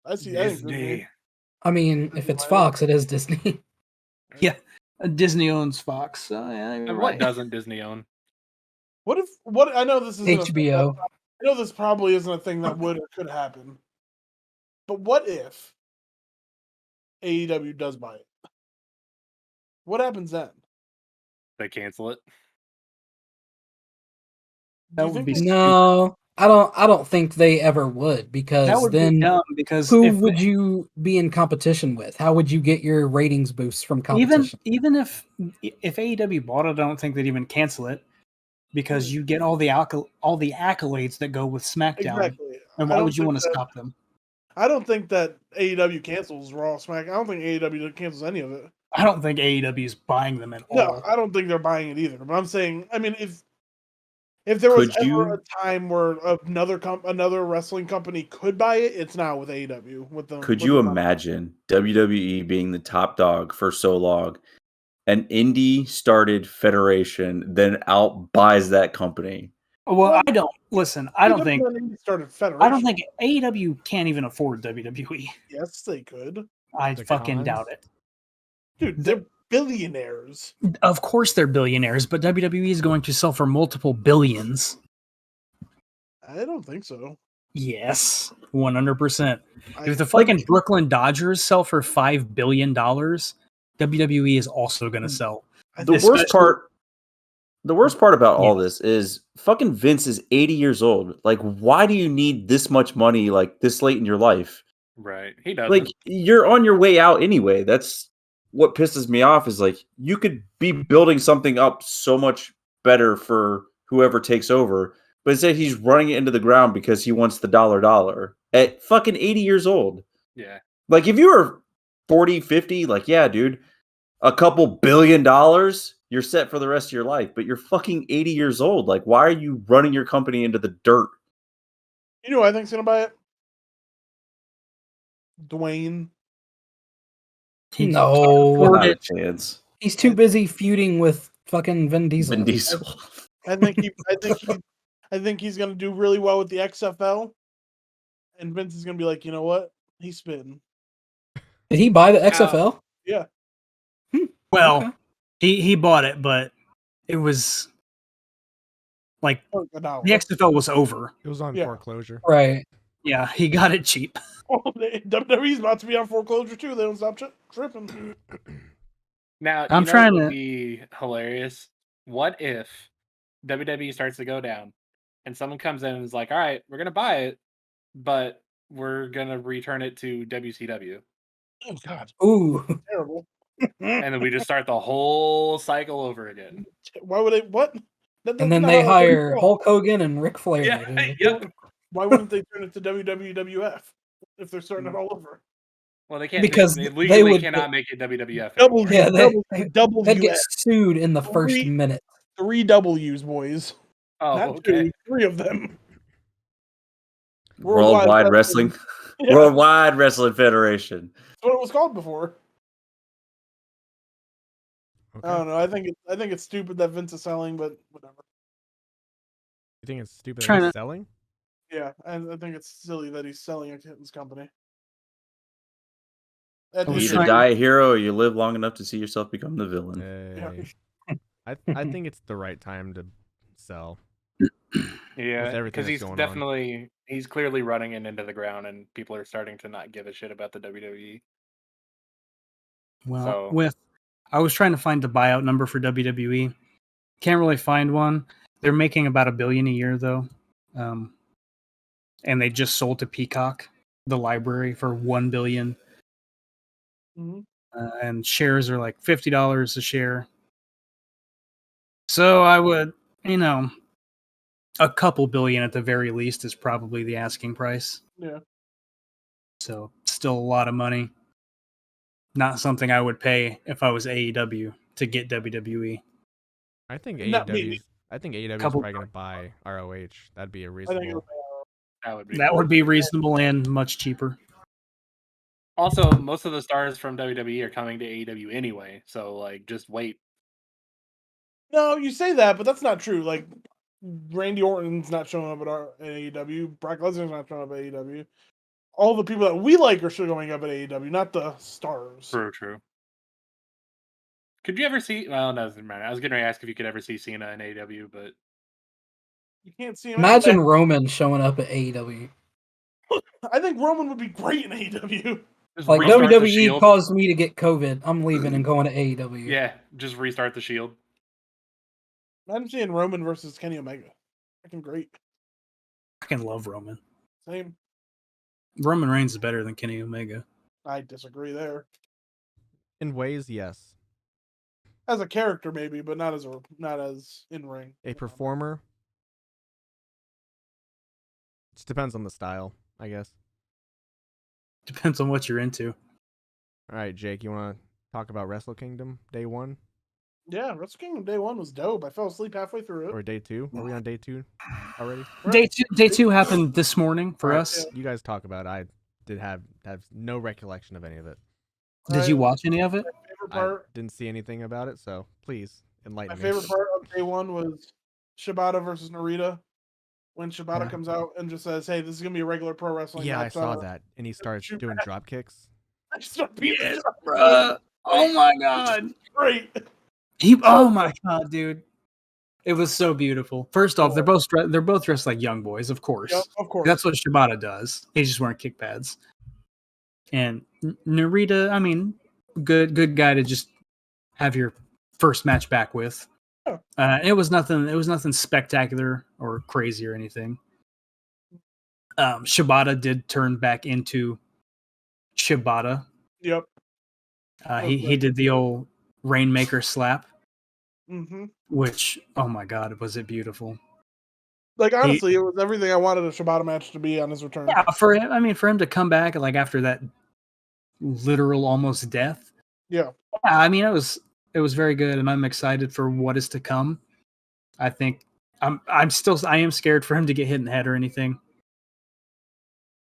I see. Disney. I mean, if it's Fox, it is Disney. Yeah, Disney owns Fox. So yeah, you're And right. what doesn't Disney own? What I know this is HBO. I know this probably isn't a thing that would or could happen. But what if AEW does buy it? What happens then? They cancel it. That would be no. I don't think they ever would, because that would then be dumb. Because who would you be in competition with? How would you get your ratings boosts from competition? even if AEW bought it, I don't think they'd even cancel it, because you get all the accolades that go with SmackDown. Exactly. And why would you want to stop them? I don't think that AEW cancels Raw, Smack. I don't think AEW cancels any of it. I don't think AEW is buying them at all. No, I don't think they're buying it either. But I'm saying, I mean, if there was ever a time where another wrestling company could buy it, it's now with AEW. Could you imagine WWE being the top dog for so long, an indie started federation then out buys that company? Well, I don't listen. I don't think started federation. I don't think AEW can't even afford WWE. Yes, they could. I fucking doubt it. Dude, they're billionaires. Of course they're billionaires, but WWE is going to sell for multiple billions. I don't think so. Yes, 100%. If the fucking Brooklyn Dodgers sell for $5 billion, WWE is also going to sell. The worst part about all this is fucking Vince is 80 years old. Like, why do you need this much money like this late in your life? Right. He doesn't. Like, you're on your way out anyway. That's what pisses me off, is like, you could be building something up so much better for whoever takes over, but instead he's running it into the ground because he wants the dollar at fucking 80 years old. Yeah. Like, if you were 40, 50, like, yeah, dude, a couple $1 billion, you're set for the rest of your life, but you're fucking 80 years old. Like, why are you running your company into the dirt? You know who I think's gonna buy it? Dwayne. No, not a chance. He's too busy feuding with fucking Vin Diesel. I think he's gonna do really well with the XFL, and Vince is gonna be like, you know what? He's spitting. Did he buy the XFL? Yeah. Well, he bought it, but it was like the XFL was over. It was on foreclosure. Right. Yeah, he got it cheap. WWE's about to be on foreclosure too. They don't stop tripping. Now, I'm trying to be hilarious. What if WWE starts to go down and someone comes in and is like, all right, we're going to buy it, but we're going to return it to WCW. Oh, God. Ooh. Terrible. And then we just start the whole cycle over again. Why would they? What? And then they hire Hulk Hogan and Ric Flair. Yeah, yep. Why wouldn't they turn it to WWF if they're starting it all over? Well, they can't, because they legally cannot make it WWF. They'd get sued in the first minute. 3 W's, boys. Oh, not okay. 2, 3 of them. Worldwide Wrestling. Yeah. Worldwide Wrestling Federation. That's what it was called before. Okay. I don't know. I think it's stupid that Vince is selling, but whatever. You think it's stupid that he's selling? Yeah, and I think it's silly that he's selling his company. You either die a hero or you live long enough to see yourself become the villain. Hey. I think it's the right time to sell. Yeah, because he's clearly running it into the ground, and people are starting to not give a shit about the WWE. Well, I was trying to find the buyout number for WWE. Can't really find one. They're making about $1 billion a year though, and they just sold to Peacock the library for $1 billion. Mm-hmm. And shares are like $50 a share. So I would, a couple billion at the very least is probably the asking price. Yeah. So still a lot of money. Not something I would pay if I was AEW to get WWE. I think AEW is probably going to buy ROH. That'd be a reasonable. That would be reasonable and much cheaper. Also, most of the stars from WWE are coming to AEW anyway, so like just wait. No, you say that, but that's not true. Like Randy Orton's not showing up at AEW. Brock Lesnar's not showing up at AEW. All the people that we like are still going up at AEW, not the stars. True. Could you ever see? Well, no, doesn't matter. I was going to ask if you could ever see Cena in AEW, but you can't see him. Imagine Roman showing up at AEW. I think Roman would be great in AEW. Like WWE caused me to get COVID. I'm leaving and going to AEW. Yeah, just restart the Shield. I'm seeing Roman versus Kenny Omega. Fucking great. I can love Roman. Same. Roman Reigns is better than Kenny Omega. I disagree there. In ways, yes. As a character, maybe, but not as in ring. A performer. It depends on the style, I guess. Depends on what you're into. All right, Jake, you want to talk about Wrestle Kingdom Day One? Yeah, Wrestle Kingdom Day One was dope. I fell asleep halfway through it. Or Day 2? Are we on Day 2 already? Day two happened this morning for us. Yeah. You guys talk about it. I did have no recollection of any of it. Did you watch any of it? I didn't see anything about it, so please enlighten me. My favorite part of Day One was Shibata versus Narita. When Shibata comes out and just says, "Hey, this is gonna be a regular pro wrestling." Yeah, I saw that, and he starts doing drop kicks. I start beating bro. Oh my god, great! Oh my god, dude, it was so beautiful. First off, they're both dressed like young boys, of course. Yep, of course, that's what Shibata does. He's just wearing kick pads. And Narita, I mean, good guy to just have your first match back with. It was nothing spectacular or crazy or anything. Shibata did turn back into Shibata. Yep. He did the old Rainmaker slap. Mm-hmm. Which, oh my god, was it beautiful. Like, honestly, it was everything I wanted a Shibata match to be on his return. Yeah, for him to come back like after that literal almost death. Yeah. I mean, it was very good, and I'm excited for what is to come. I think I am scared for him to get hit in the head or anything.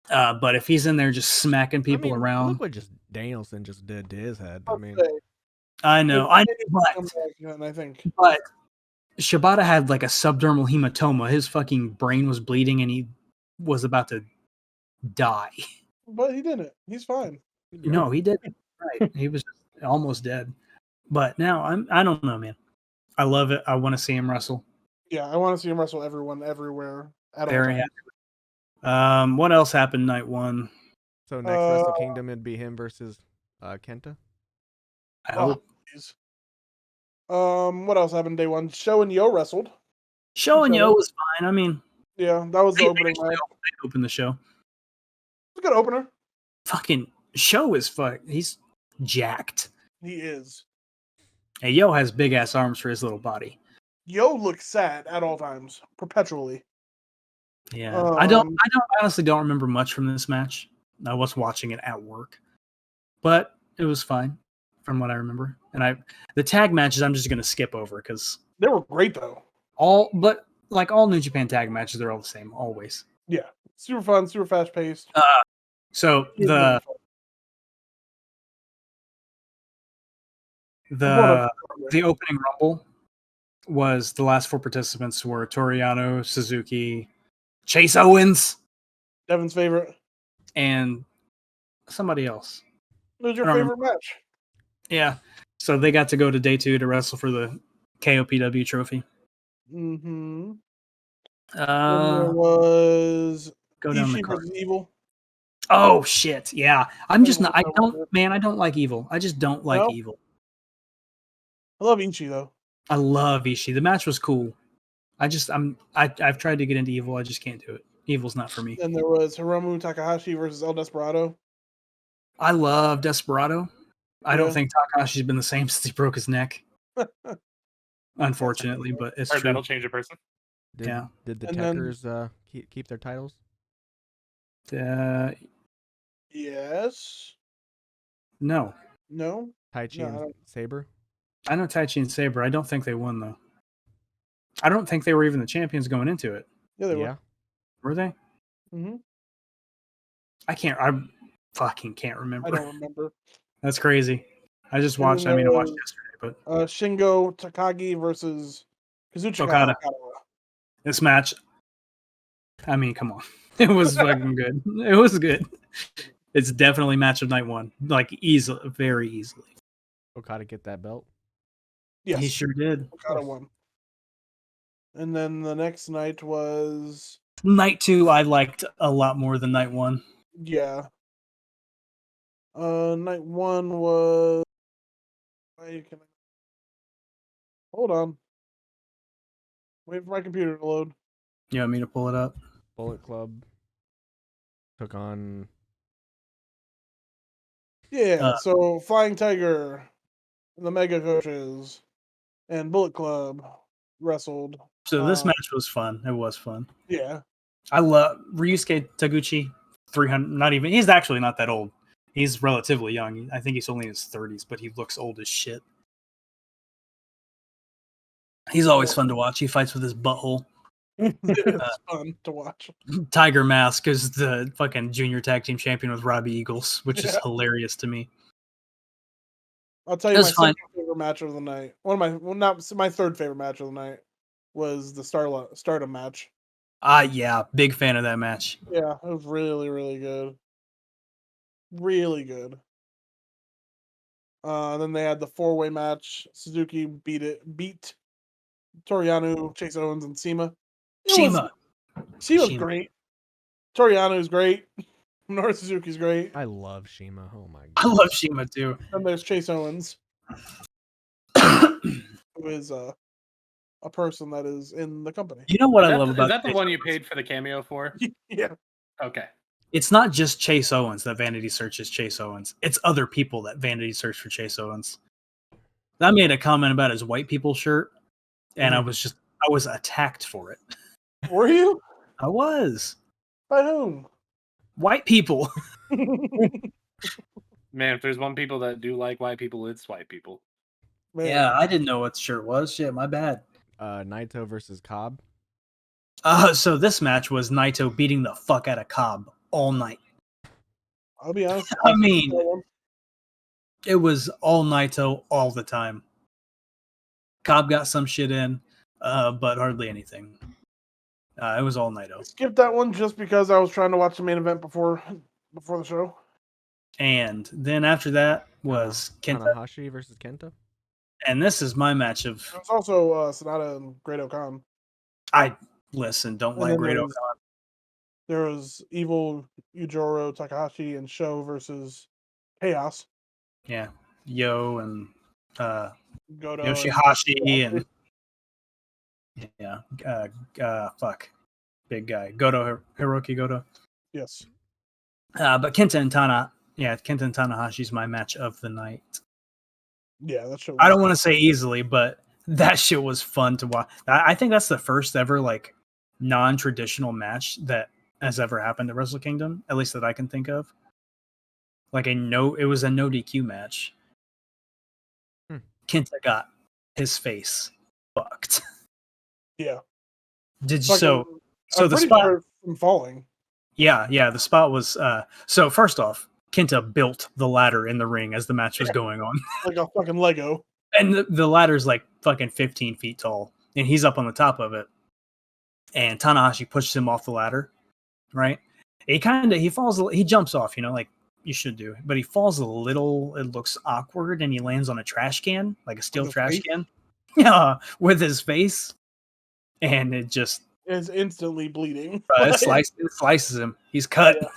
But if he's in there just smacking people around, look what Danielson just did to his head. I mean, I know, but Shibata had like a subdermal hematoma. His fucking brain was bleeding, and he was about to die. But he didn't. He's fine. No, he didn't. Right, he was almost dead. But now I don't know, man. I love it. I want to see him wrestle. Yeah, I want to see him wrestle everyone, everywhere. Very happy. What else happened night one? So next Wrestle Kingdom, it'd be him versus Kenta. I hope. What else happened day one? Show and Yo wrestled. Show and Yo was fine. I mean, yeah, that was the opening. They opened the show. It's a good opener. Fucking Show is he's jacked. He is. Hey, Yo has big ass arms for his little body. Yo looks sad at all times, perpetually. Yeah, I honestly don't remember much from this match. I was watching it at work, but it was fine from what I remember. And the tag matches I'm just gonna skip over because they were great though. All New Japan tag matches, they're all the same always. Yeah, super fun, super fast paced. So the opening rumble was the last four participants were Toriano, Suzuki, Chase Owens, Devin's favorite, and somebody else. What was your favorite match? Yeah, so they got to go to day two to wrestle for the KOPW trophy. Mm-hmm. Then there was go down the Ishii card. versus Evil. Oh shit! Yeah, I'm just not. I don't, it. man. I don't like Evil. I just don't like No? Evil. I love Ishii though. I love Ishii. The match was cool. I've tried to get into Evil. I just can't do it. Evil's not for me. Then there was Hiromu Takahashi versus El Desperado. I love Desperado. I don't Yeah. think Takahashi's been the same since he broke his neck. Unfortunately, but it's Or true. that'll change a person. Yeah. Did the And then- Tekkers keep their titles? Yes. No. No. Taichi No, I and don't- Saber? I know Taichi and Saber. I don't think they won though. I don't think they were even the champions going into it. Yeah, they Yeah. Were they? Mm-hmm. I fucking can't remember. I don't remember. That's crazy. I just And watched. then I mean, I there watched was- yesterday, but Shingo Takagi versus Kazuchika Okada. Okada. this match. I mean, come on, it was fucking good. It was good. It's definitely match of night one, like easily, very easily. Okada get that belt? Yes, He sure did. Okada won. And then the next night was Night two, I liked a lot more than night one. yeah. Night one was. Hold on. Wait for my computer to load. You want me to pull it up? Bullet Club took on. Yeah, so Flying Tiger, the Mega Coaches, and Bullet Club wrestled. So this match was fun. It was fun. Yeah. I love Ryusuke Taguchi. 300. Not even. He's actually not that old. He's relatively young. I think he's only in his 30s, but he looks old as shit. He's always fun to watch. He fights with his butthole. It's fun to watch. Tiger Mask is the fucking junior tag team champion with Robbie Eagles, which is hilarious to me. I'll tell you my That's fine. second favorite match of the night. One of my, well, not my third favorite match of the night was the Stardom match. Yeah, big fan of that match. Yeah, it was really, really good. Really good. Then they had the 4-way match. Suzuki beat Toriano, Chase Owens, and Cima. Cima's Cima's great. Toriano's great. Minoru Suzuki's great. I love Shima. Oh my god. I love Cima too. And there's Chase Owens, who is a person that is in the company. You know what I love Is about that the Chase one you Owens? paid for the cameo for? Yeah. Okay. It's not just Chase Owens that Vanity searches Chase Owens. It's other people that Vanity search for Chase Owens. I made a comment about his white people shirt, and I was attacked for it. Were you? I was. By whom? White people. Man, if there's one people that do like white people, it's white people. Man. Yeah, I didn't know what the shirt was. Shit, my bad. Naito versus Cobb. So this match was Naito beating the fuck out of Cobb all night. I'll be honest. I mean, it was all Naito all the time. Cobb got some shit in, but hardly anything. It was all Naito. Skip that one just because I was trying to watch the main event before the show. And then after that was Kenta. Tanahashi versus Kenta. And this is my match of. It was also Sonata and Great Khan. I listen, don't like Great Khan. There was Evil, Yujiro, Takahashi, and Sho versus Chaos. Yeah, Yo and Goto Yoshihashi and fuck, big guy Goto, Hiroki Goto. Yes. But Kenta and Tanahashi's my match of the night. Yeah, that show. I don't want to say easily, but that shit was fun to watch. I think that's the first ever like non-traditional match that has ever happened at Wrestle Kingdom, at least that I can think of. Like it was a no DQ match. Kenta got his face fucked. Yeah. Did Fucking- so I'm the pretty spot sure from falling. Yeah, the spot was so first off, Kenta built the ladder in the ring as the match was going on. Like a fucking Lego. And the ladder's like fucking 15 feet tall, and he's up on the top of it. And Tanahashi pushes him off the ladder, right? He jumps off, like you should do, but he falls a little. It looks awkward, and he lands on a trash can, like a steel trash can. Yeah, with his face, and it just is instantly bleeding. It slices him. He's cut. Yeah.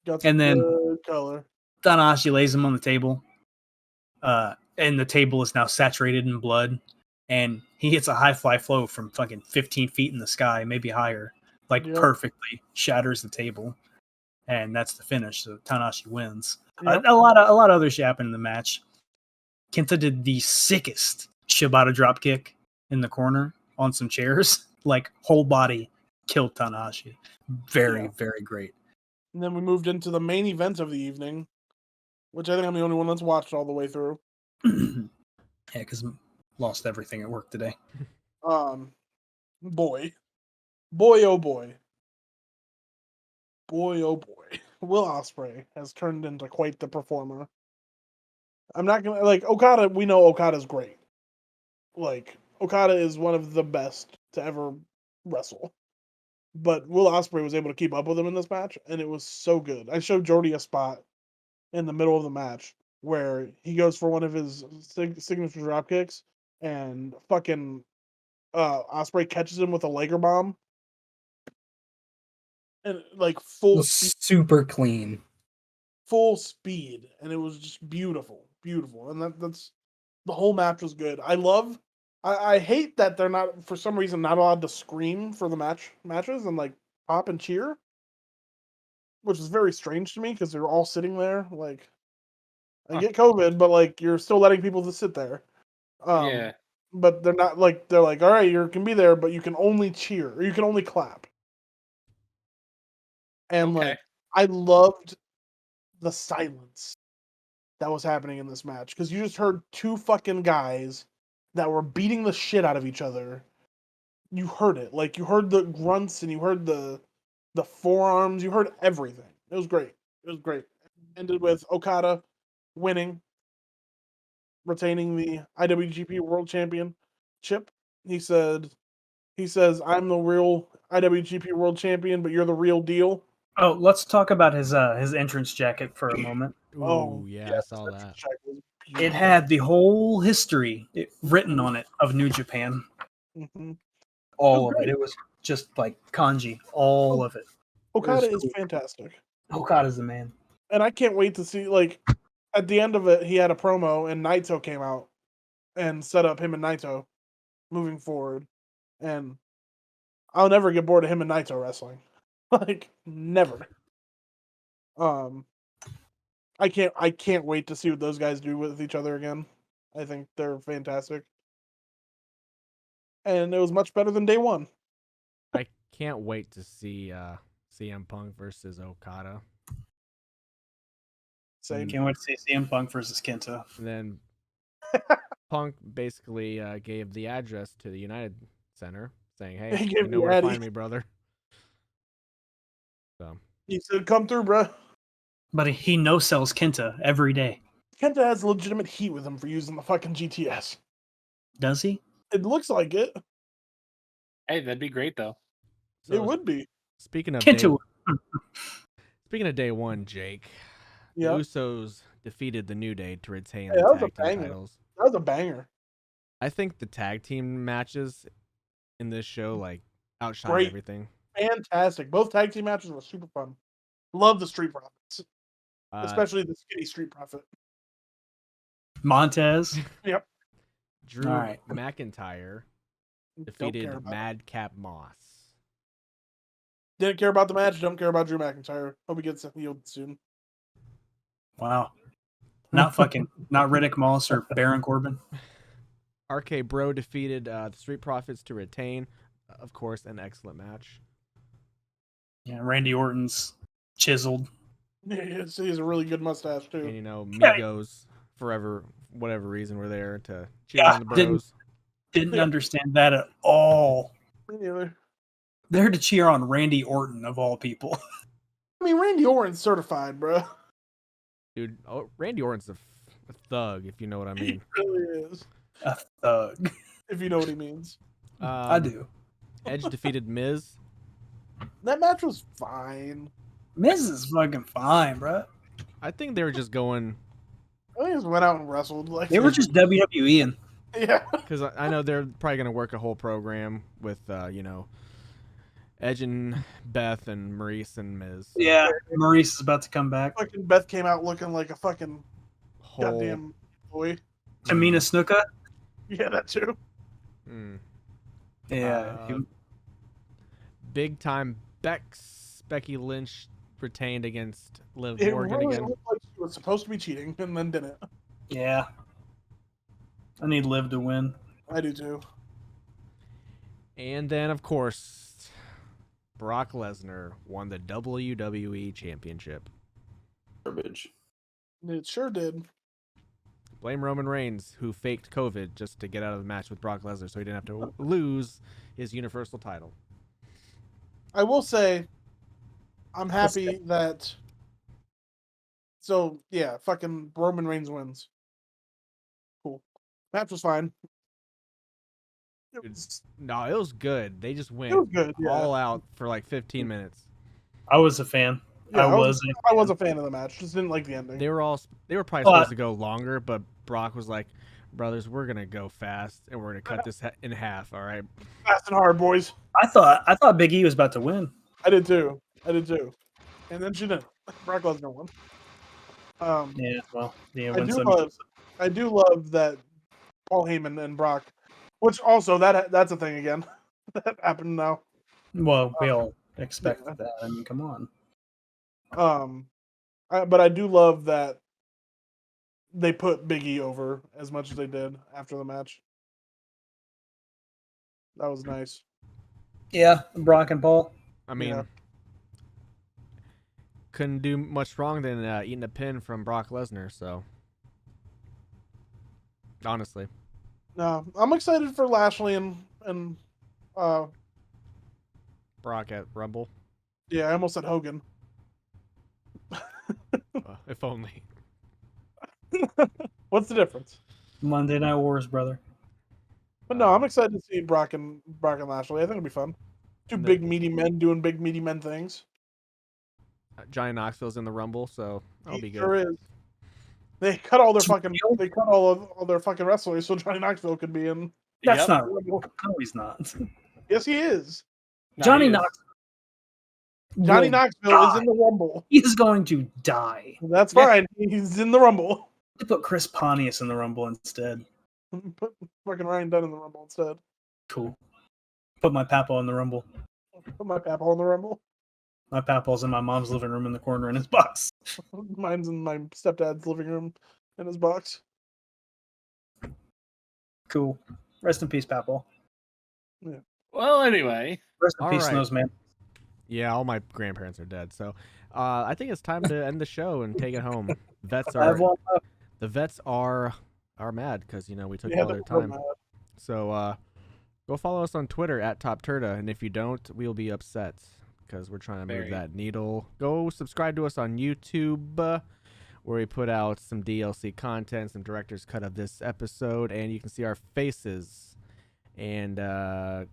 Got And then good color. Tanahashi lays him on the table. And the table is now saturated in blood. And he hits a high fly flow from fucking 15 feet in the sky, maybe higher. Perfectly shatters the table. And that's the finish. So Tanahashi wins. Yep. A lot of other shit happened in the match. Kenta did the sickest Shibata drop kick in the corner on some chairs. Whole body killed Tanahashi. Very great. And then we moved into the main event of the evening, which I think I'm the only one that's watched all the way through. Yeah, because lost everything at work today. Boy, oh boy. Boy, oh boy. Will Ospreay has turned into quite the performer. I'm not gonna Okada. We know Okada's great. Okada is one of the best to ever wrestle. But Will Ospreay was able to keep up with him in this match, and it was so good. I showed Jordi a spot in the middle of the match where he goes for one of his signature drop kicks, and fucking Ospreay catches him with a Lager bomb, and full super clean, full speed, and it was just beautiful. And that's the whole match was good. I hate that they're not, for some reason, not allowed to scream for the matches and pop and cheer, which is very strange to me because they're all sitting there. I get COVID, but you're still letting people just sit there. Yeah. But they're not they're all right, you can be there, but you can only cheer or you can only clap. And Okay. I loved the silence that was happening in this match because you just heard two fucking guys that were beating the shit out of each other. You heard it. You heard the grunts and you heard the forearms. You heard everything. It was great. Ended with Okada winning, retaining the IWGP World Championship. He says, I'm the real IWGP World Champion, but you're the real deal. Oh, let's talk about his entrance jacket for a moment. Ooh, yeah, I saw that. It had the whole history written on it of New Japan. Mm-hmm. All of it. It was just kanji. All of it. Okada is fantastic. Okada's the man. And I can't wait to see, at the end of it, he had a promo, and Naito came out and set up him and Naito moving forward. And I'll never get bored of him and Naito wrestling. Never. I can't wait to see what those guys do with each other again. I think they're fantastic. And it was much better than day one. I can't wait to see CM Punk versus Okada. Same. Can't wait to see CM Punk versus Kenta. And then Punk basically gave the address to the United Center, saying, "Hey, you know where to find me, brother." So he said, "Come through, bro." But he no-sells Kenta every day. Kenta has legitimate heat with him for using the fucking GTS. Does he? It looks like it. Hey, that'd be great though. So, it would be. Speaking of Kenta. Day one, Jake. Yeah. The Usos defeated the New Day to retain that the was tag team titles. That was a banger. I think the tag team matches in this show outshine everything. Fantastic. Both tag team matches were super fun. Love the Street Profits. Especially the skinny Street Profit. Montez. Yep. Drew McIntyre defeated Madcap Moss. Didn't care about the match. Don't care about Drew McIntyre. Hope he gets healed soon. Wow. Not Riddick Moss or Baron Corbin. RK Bro defeated the Street Profits to retain. Of course, an excellent match. Yeah, Randy Orton's chiseled. Yeah, he has a really good mustache too. And Migos forever, whatever reason, were there to cheer on the Bros. Didn't understand that at all. Me neither. They're to cheer on Randy Orton of all people. I mean, Randy Orton's certified, bro. Dude, Randy Orton's a thug, if you know what I mean. He really is. A thug. If you know what he means. I do. Edge defeated Miz. That match was fine. Miz is fucking fine, bro. I think they were just going. I think they just went out and wrestled. They were just WWEing. Yeah. Because I know they're probably going to work a whole program with, Edge and Beth and Maurice and Miz. So. Yeah, Maurice is about to come back. Fucking Beth came out looking like a fucking goddamn boy. Tamina Snuka. Yeah, that too. Yeah. Big time Becky Lynch retained against Liv It Morgan really again. looked like she was supposed to be cheating and then didn't. Yeah. I need Liv to win. I do too. And then, of course, Brock Lesnar won the WWE Championship. Garbage. It sure did. Blame Roman Reigns, who faked COVID just to get out of the match with Brock Lesnar so he didn't have to lose his Universal title. I will say, I'm happy that. So, yeah, fucking Roman Reigns wins. Cool. Match was fine. It was good. They just went all out for like 15 minutes. I was a fan. Yeah, I was a fan of the match. Just didn't like the ending. They were probably supposed to go longer, but Brock was like, "Brothers, we're gonna go fast and we're gonna cut this in half. All right, fast and hard, boys." I thought Big E was about to win. I did too. And then she didn't. Brock Lesnar won. Yeah, well, I do love that Paul Heyman and Brock, which also that's a thing again. That happened now. Well, we all expect that. I mean, come on. But I do love that they put Big E over as much as they did after the match. That was nice. Yeah, Brock and Paul. I mean, couldn't do much wrong than eating a pin from Brock Lesnar. So, honestly, no, I'm excited for Lashley and Brock at Rumble. Yeah, I almost said Hogan. If only. What's the difference? Monday Night Wars, brother. But no, I'm excited to see Brock and Lashley. I think it'll be fun. Two big meaty men doing big meaty men things. Johnny Knoxville's in the Rumble, so that'll be good. Sure is. They cut all their fucking wrestlers so Johnny Knoxville could be in. That's not real. No, he's not. Yes, he is. Johnny Knoxville. Johnny Knoxville is in the Rumble. He's going to die. That's fine. He's in the Rumble. They put Chris Pontius in the Rumble instead. Put fucking Ryan Dunn in the Rumble instead. Cool. Put my papa in the Rumble. Put my papa in the Rumble. My papa's in my mom's living room in the corner in his box. Mine's in my stepdad's living room in his box. Cool. Rest in peace, Papa. Yeah. Well, anyway. Rest in peace, Snowsman. Yeah, all my grandparents are dead, so I think it's time to end the show and take it home. The vets are mad because we took all their time. So go follow us on Twitter at TOPTERTA, and if you don't, we'll be upset because we're trying to move that needle. Go subscribe to us on YouTube, where we put out some DLC content, some director's cut of this episode, and you can see our faces. And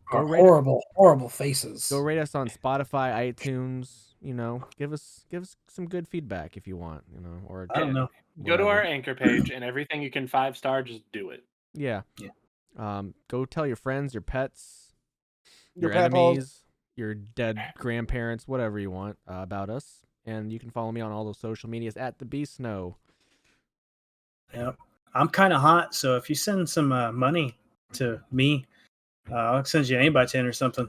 horrible faces. Go rate us on Spotify, iTunes. Give us some good feedback if you want. Or I don't know. Go to our Anchor page, and everything you can 5-star, just do it. Yeah. Go tell your friends, your pets, your papaws, enemies, your dead grandparents, whatever you want about us. And you can follow me on all those social medias at the Beast Snow. Yep. I'm kind of hot, so if you send some money to me, I'll send you an invite or something.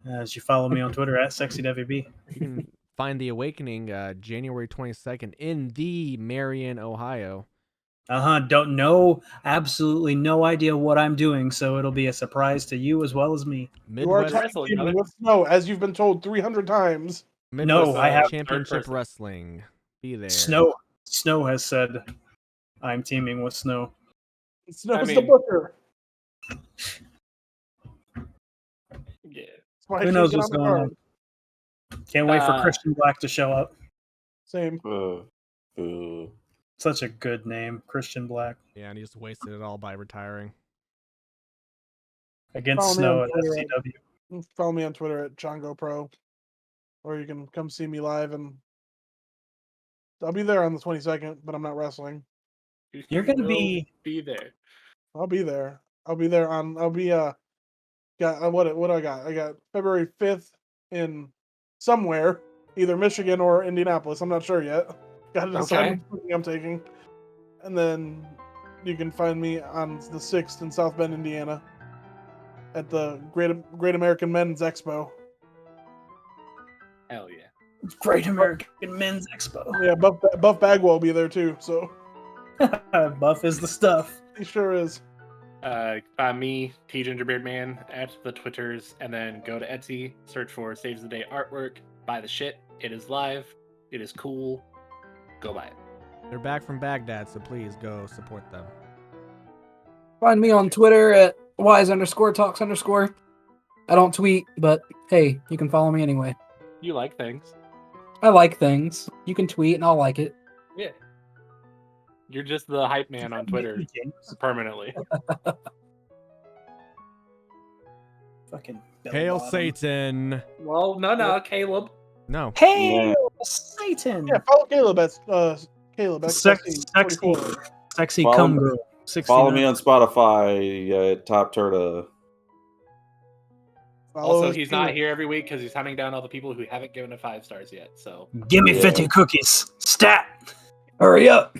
As you follow me on Twitter at SexyWB. You can find The Awakening January 22nd in the Marion, Ohio. Don't know, absolutely no idea what I'm doing, so it'll be a surprise to you as well as me. Midwest Wrestling with Snow, as you've been told 300 times. Midwest I have Championship Wrestling. Be there. Snow has said I'm teaming with Snow. Snow's the booker. Yeah. Who knows what's going on? Can't wait for Christian Black to show up. Same. Such a good name, Christian Black. Yeah, and he just wasted it all by retiring. Against Snow at FCW. Follow me on Twitter at JohnGoPro. Or you can come see me live, and I'll be there on the 22nd, but I'm not wrestling. You're going to be there. I'll be there. I'll be got what do I got? I got February 5th in somewhere, either Michigan or Indianapolis. I'm not sure yet. Got to decide which I'm taking. And then you can find me on the 6th in South Bend, Indiana, at the Great American Men's Expo. Hell yeah. Great American Men's Expo. Yeah, Buff Bagwell will be there too. So Buff is the stuff. He sure is. Find me, T Gingerbeard Man, at the Twitters, and then go to Etsy, search for Saves the Day artwork, buy the shit. It is live. It is cool. Go buy it. They're back from Baghdad, so please go support them. Find me on Twitter at wise_talks_. I don't tweet, but hey, you can follow me anyway. You like things. I like things. You can tweet and I'll like it. Yeah. You're just the hype man on Twitter permanently. Fucking Hail Satan. Well, no, Caleb. No. Hail Satan. Yeah, follow Caleb at Caleb. Sexy Follow cum me- girl. Follow me on Spotify at TOPTERTA. Also, he's not here every week because he's hunting down all the people who haven't given it 5 stars yet. So Give me 50 cookies. Stat. Hurry up.